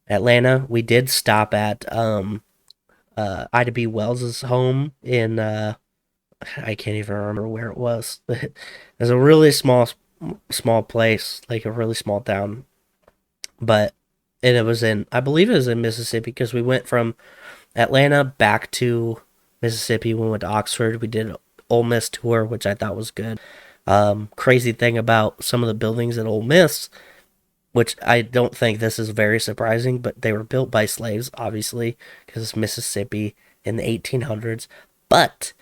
Atlanta, we did stop at Ida B. Wells's home in I can't even remember where it was. It was a really small place, like a really small town. But and it was I believe it was in Mississippi, because we went from Atlanta back to Mississippi. We went to Oxford. We did an Ole Miss tour, which I thought was good. Crazy thing about some of the buildings at Ole Miss, which I don't think this is very surprising, but they were built by slaves, obviously, because it's Mississippi in the 1800s. But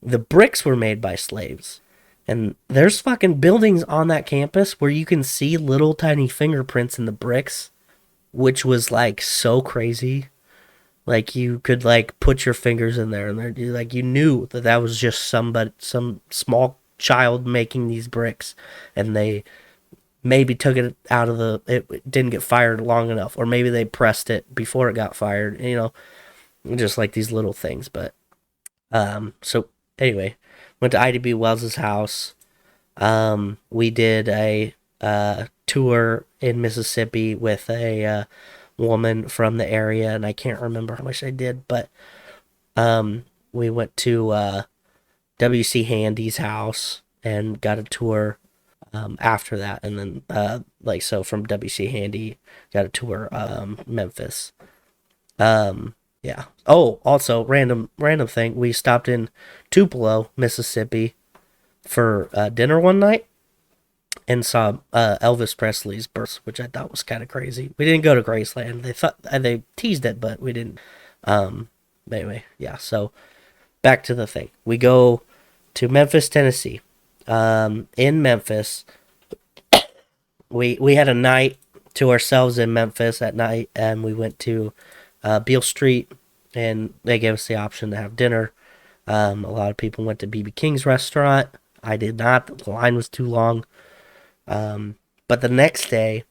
the bricks were made by slaves. And there's fucking buildings on that campus where you can see little tiny fingerprints in the bricks, which was like so crazy. Like you could like put your fingers in there, and like you knew that was just some small child making these bricks, and they maybe took it out of it didn't get fired long enough, or maybe they pressed it before it got fired, you know, just like these little things. But So anyway, went to IDB Wells's house. We did a tour in Mississippi with a woman from the area, and I can't remember how much I did, but we went to WC Handy's house and got a tour after that, and then so from WC Handy got a tour Memphis. Yeah. Oh, also random thing. We stopped in Tupelo, Mississippi, for dinner one night and saw Elvis Presley's birth, which I thought was kind of crazy. We didn't go to Graceland. They teased it, but we didn't. Anyway, yeah. So back to the thing. We go to Memphis, Tennessee. In Memphis, we had a night to ourselves in Memphis at night, and we went to Beale Street, and they gave us the option to have dinner. A lot of people went to BB King's restaurant. I did not. The line was too long. But the next day,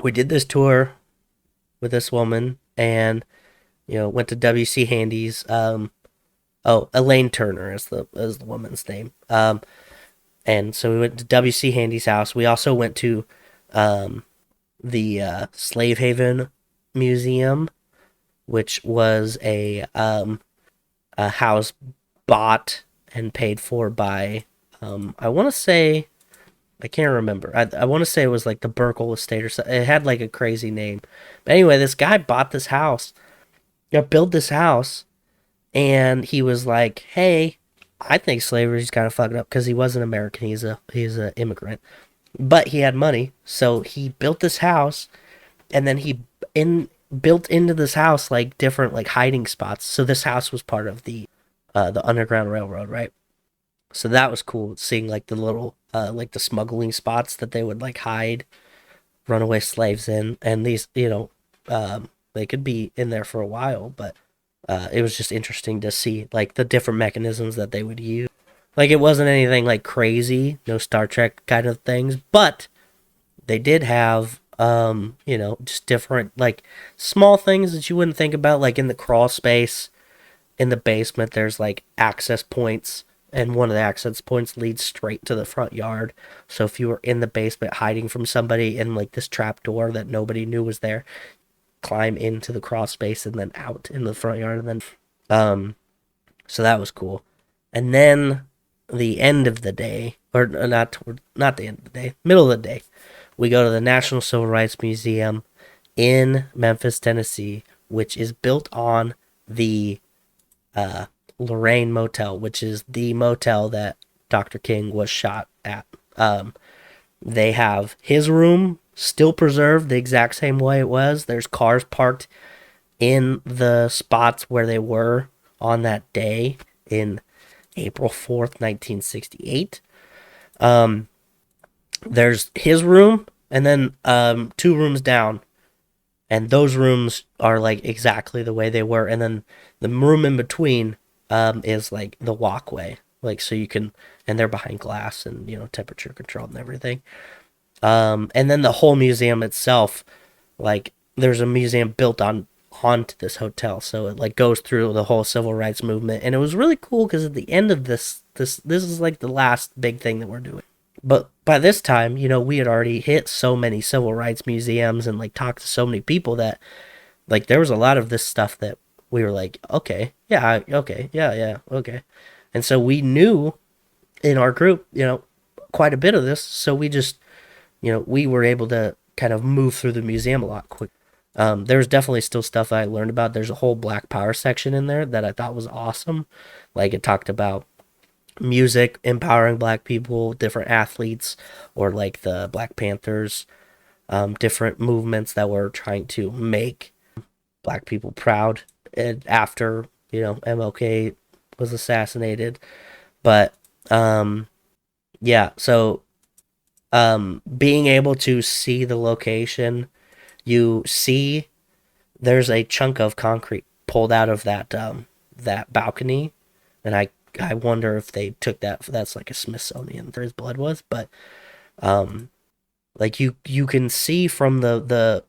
we did this tour with this woman, and went to WC Handy's. Elaine Turner is the woman's name. And so we went to WC Handy's house. We also went to the Slave Haven Museum, which was a house bought and paid for by I want to say, I can't remember. I want to say it was like the Burkle Estate or something. It had like a crazy name. But anyway, this guy bought this house, built this house, and he was like, "Hey, I think slavery's kind of fucked up," because he wasn't American. He's an immigrant, but he had money, so he built this house, and then he built into this house like different like hiding spots. So this house was part of the Underground Railroad, right? So that was cool, seeing like the little like the smuggling spots that they would like hide runaway slaves in, and these they could be in there for a while, but it was just interesting to see like the different mechanisms that they would use. Like it wasn't anything like crazy, no Star Trek kind of things, but they did have just different like small things that you wouldn't think about, like in the crawl space in the basement there's like access points, and one of the access points leads straight to the front yard. So if you were in the basement hiding from somebody in like this trap door that nobody knew was there, climb into the crawl space and then out in the front yard, and then so that was cool. And then the end of the day, or not the end of the day, middle of the day, we go to the National Civil Rights Museum in Memphis, Tennessee, which is built on the Lorraine Motel, which is the motel that Dr. King was shot at. They have his room still preserved the exact same way it was. There's cars parked in the spots where they were on that day in April 4th, 1968. There's his room, and then 2 rooms down, and those rooms are like exactly the way they were, and then the room in between is like the walkway, like so you can, and they're behind glass and temperature controlled and everything. And then the whole museum itself, like there's a museum built onto this hotel, so it like goes through the whole civil rights movement, and it was really cool because at the end of this is like the last big thing that we're doing. But by this time, we had already hit so many civil rights museums and like talked to so many people that like there was a lot of this stuff that we were like, okay, yeah, okay, yeah, okay. And so we knew in our group, quite a bit of this. So we just, we were able to kind of move through the museum a lot quick. There's definitely still stuff I learned about. There's a whole Black Power section in there that I thought was awesome. Like it talked about music empowering Black people, different athletes, or like the Black Panthers, different movements that were trying to make Black people proud after MLK was assassinated. But yeah, so being able to see the location, you see there's a chunk of concrete pulled out of that balcony, and I wonder if they took that's like a Smithsonian where his blood was, but like you can see from the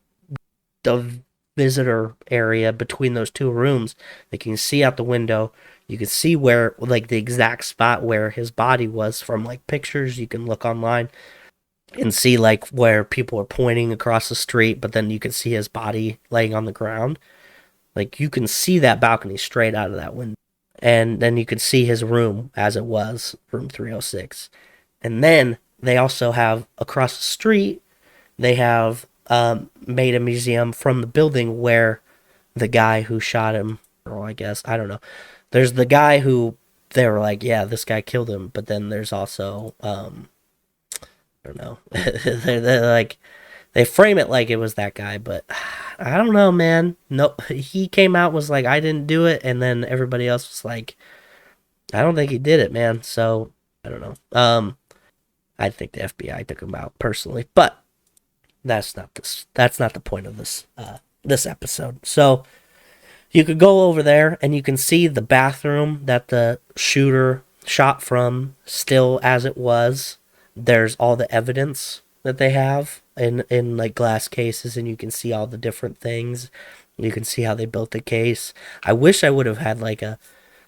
visitor area between those two rooms. They can see out the window. You can see where, like, the exact spot where his body was from, like, pictures. You can look online and see, like, where people are pointing across the street, but then you can see his body laying on the ground. Like, you can see that balcony straight out of that window. And then you can see his room as it was, room 306. And then they also have across the street, they have made a museum from the building where the guy who shot him, or I guess, I don't know. There's the guy who they were like, yeah, this guy killed him. But then there's also, I don't know. they're like, they frame it like it was that guy, but I don't know, man. No, he came out, was like, I didn't do it. And then everybody else was like, I don't think he did it, man. So I don't know. I think the FBI took him out personally, but that's not this. That's not the point of this episode. So you could go over there and you can see the bathroom that the shooter shot from, still as it was. There's all the evidence that they have in like glass cases, and you can see all the different things. You can see how they built the case. I wish I would have had like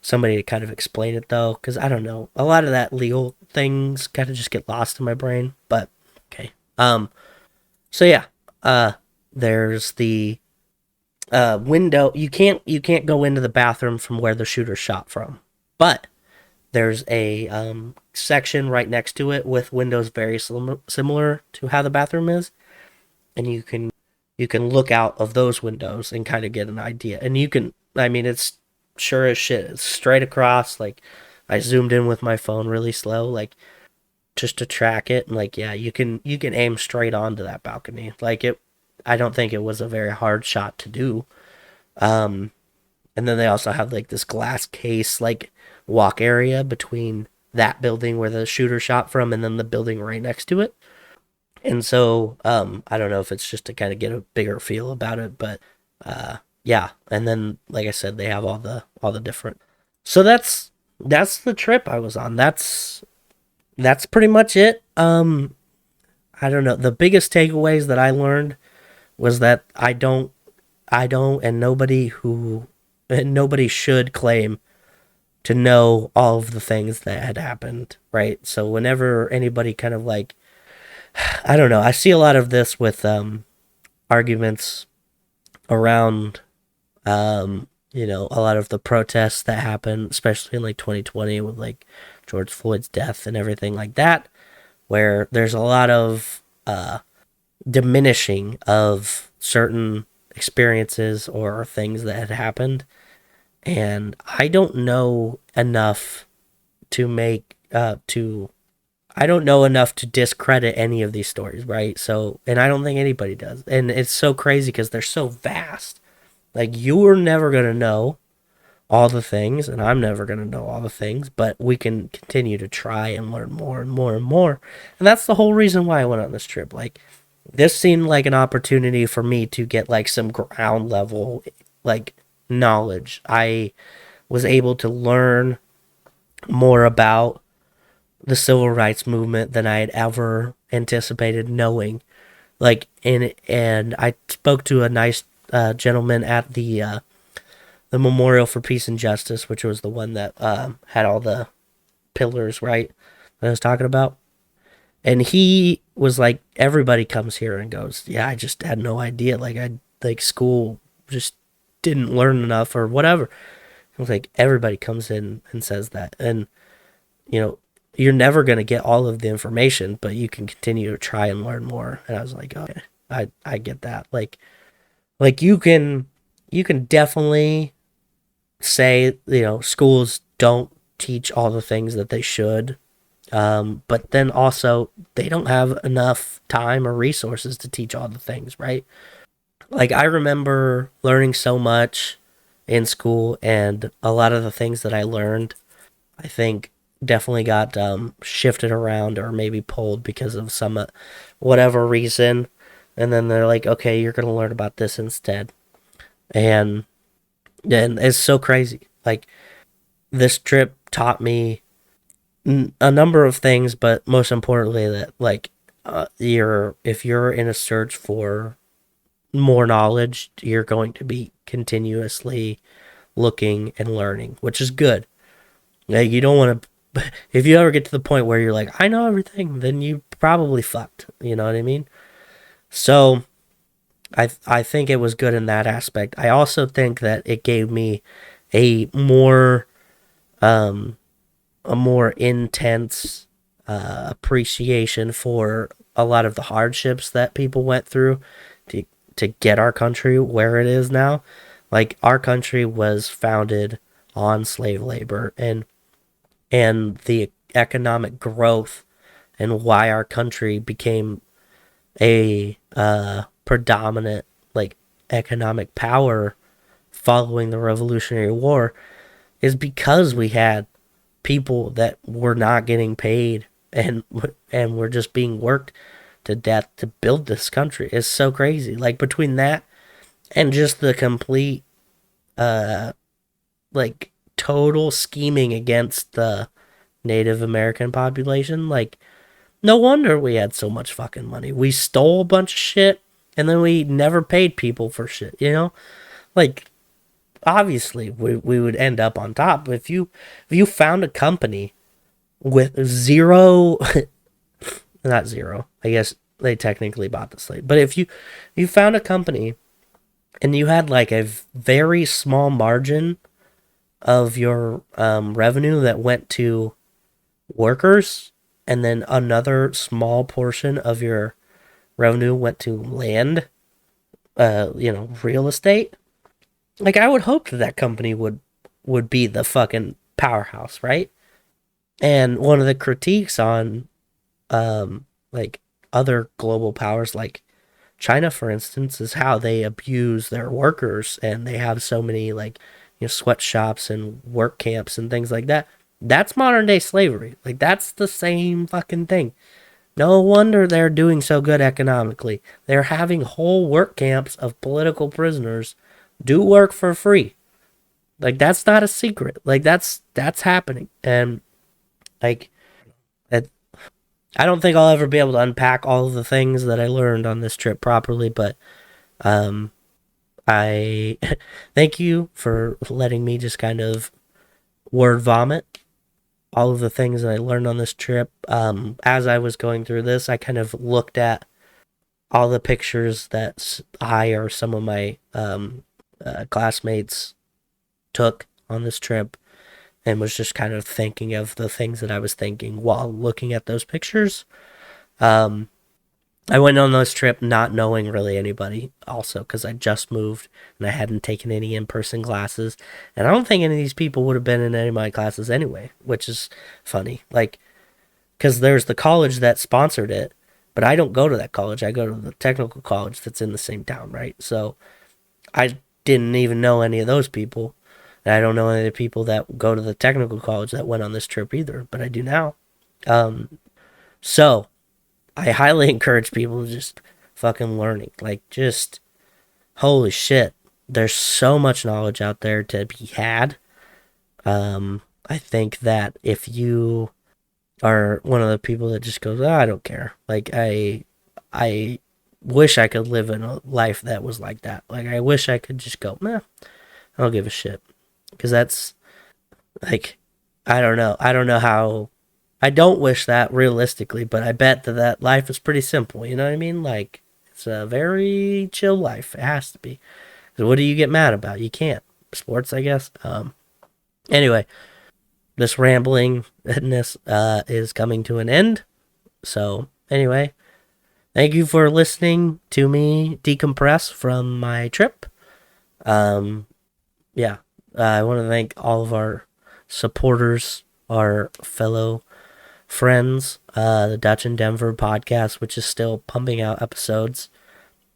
somebody to kind of explain it though, because I don't know. A lot of that legal things kind of just get lost in my brain. But okay. So yeah. There's the window. You can't go into the bathroom from where the shooter shot from, but there's a section right next to it with windows very similar to how the bathroom is, and you can look out of those windows and kind of get an idea. And you can, I mean, it's sure as shit. It's straight across. Like, I zoomed in with my phone really slow, like, just to track it. And like, yeah, you can aim straight onto that balcony. Like, I don't think it was a very hard shot to do. And then they also have like this glass case, like, walk area between that building where the shooter shot from and then the building right next to it. And so, I don't know if it's just to kind of get a bigger feel about it, but, yeah. And then, like I said, they have all the different. So that's the trip I was on. That's pretty much it. I don't know. The biggest takeaways that I learned was that I don't, and nobody should claim to know all of the things that had happened, right? So whenever anybody kind of like, I don't know, I see a lot of this with arguments around, a lot of the protests that happened, especially in like 2020 with like George Floyd's death and everything like that, where there's a lot of diminishing of certain experiences or things that had happened. And I don't know enough to I don't know enough to discredit any of these stories, right? So, and I don't think anybody does. And it's so crazy because they're so vast. Like, you're never going to know all the things, and I'm never going to know all the things, but we can continue to try and learn more and more and more. And that's the whole reason why I went on this trip. Like, this seemed like an opportunity for me to get like some ground level, like, knowledge. I was able to learn more about the civil rights movement than I had ever anticipated knowing. Like, and I spoke to a nice gentleman at the Memorial for Peace and Justice, which was the one that had all the pillars, right, that I was talking about. And he was like, everybody comes here and goes, yeah, I just had no idea. Like school just didn't learn enough or whatever. It was like, everybody comes in and says that. And, you're never going to get all of the information, but you can continue to try and learn more. And I was like, okay, I get that. Like you can definitely say, schools don't teach all the things that they should. But then also they don't have enough time or resources to teach all the things, right? Like, I remember learning so much in school, and a lot of the things that I learned, I think, definitely got shifted around or maybe pulled because of some whatever reason. And then they're like, okay, you're going to learn about this instead. And it's so crazy. Like, this trip taught me a number of things, but most importantly that, like, if you're in a search for more knowledge, you're going to be continuously looking and learning, which is good. Like, you don't want to, if you ever get to the point where you're like, I know everything, then you probably fucked. You know what I mean? So I think it was good in that aspect. I also think that it gave me a more um a more intense appreciation for a lot of the hardships that people went through to get our country where it is now. Like, our country was founded on slave labor, and the economic growth and why our country became a predominant, like, economic power following the Revolutionary War is because we had people that were not getting paid and were just being worked to death to build this country. It's so crazy. Like, between that and just the complete like total scheming against the Native American population, like, no wonder we had so much fucking money. We stole a bunch of shit and then we never paid people for shit, you know? Like, obviously we would end up on top. If you found a company with zero, not zero, I guess they technically bought the slave, but if you found a company and you had like a very small margin of your revenue that went to workers, and then another small portion of your revenue went to land, real estate. Like, I would hope that company would be the fucking powerhouse, right? And one of the critiques on like other global powers like China, for instance, is how they abuse their workers, and they have so many, like, sweatshops and work camps and things like that. That's modern day slavery. Like, that's the same fucking thing. No wonder they're doing so good economically. They're having whole work camps of political prisoners do work for free. Like, that's not a secret. Like, that's happening. And, like, that, I don't think I'll ever be able to unpack all of the things that I learned on this trip properly, but I thank you for letting me just kind of word vomit all of the things that I learned on this trip. As I was going through this, I kind of looked at all the pictures that I or some of my classmates took on this trip, and was just kind of thinking of the things that I was thinking while looking at those pictures. I went on this trip not knowing really anybody, also because I just moved and I hadn't taken any in-person classes, and I don't think any of these people would have been in any of my classes anyway, which is funny. Like, because there's the college that sponsored it, but I don't go to that college. I go to the technical college that's in the same town, right? So I didn't even know any of those people, and I don't know any of the people that go to the technical college that went on this trip either, but I do now. So I highly encourage people to just fucking learning. Like, just, holy shit. There's so much knowledge out there to be had. I think that if you are one of the people that just goes, I don't care. Like, I wish I could live in a life that was like that. Like, I wish I could just go, I don't give a shit. Because that's, like, I don't know. I don't know how. I don't wish that realistically, but I bet that life is pretty simple. You know what I mean? Like, it's a very chill life. It has to be. So what do you get mad about? You can't. Sports, I guess. Anyway, this ramblingness is coming to an end. So, anyway, thank you for listening to me decompress from my trip. Yeah, I want to thank all of our supporters, our fellow friends, the Dutch in Denver podcast, which is still pumping out episodes.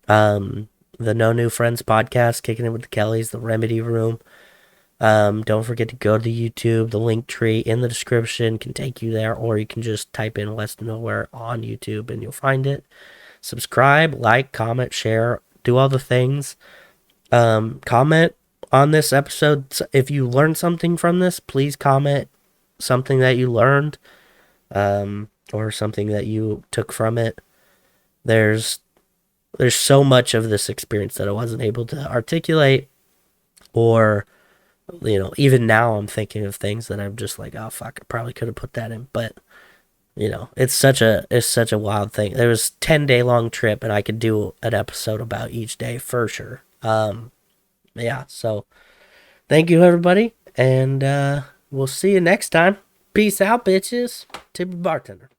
The No New Friends podcast, Kicking It with the Kellys, the Remedy Room. Don't forget to go to YouTube. The link tree in the description can take you there, or you can just type in West of Nowhere on YouTube and you'll find it. Subscribe, like, comment, share, do all the things. Comment on this episode. If you learned something from this, please comment something that you learned, or something that you took from it. There's there's so much of this experience that I wasn't able to articulate, or even now I'm thinking of things that I'm just like, oh fuck, I probably could have put that in, but it's such a wild thing. There was 10-day long trip, and I could do an episode about each day for sure. Yeah, so thank you everybody, and we'll see you next time. Peace out, bitches. Tippy bartender.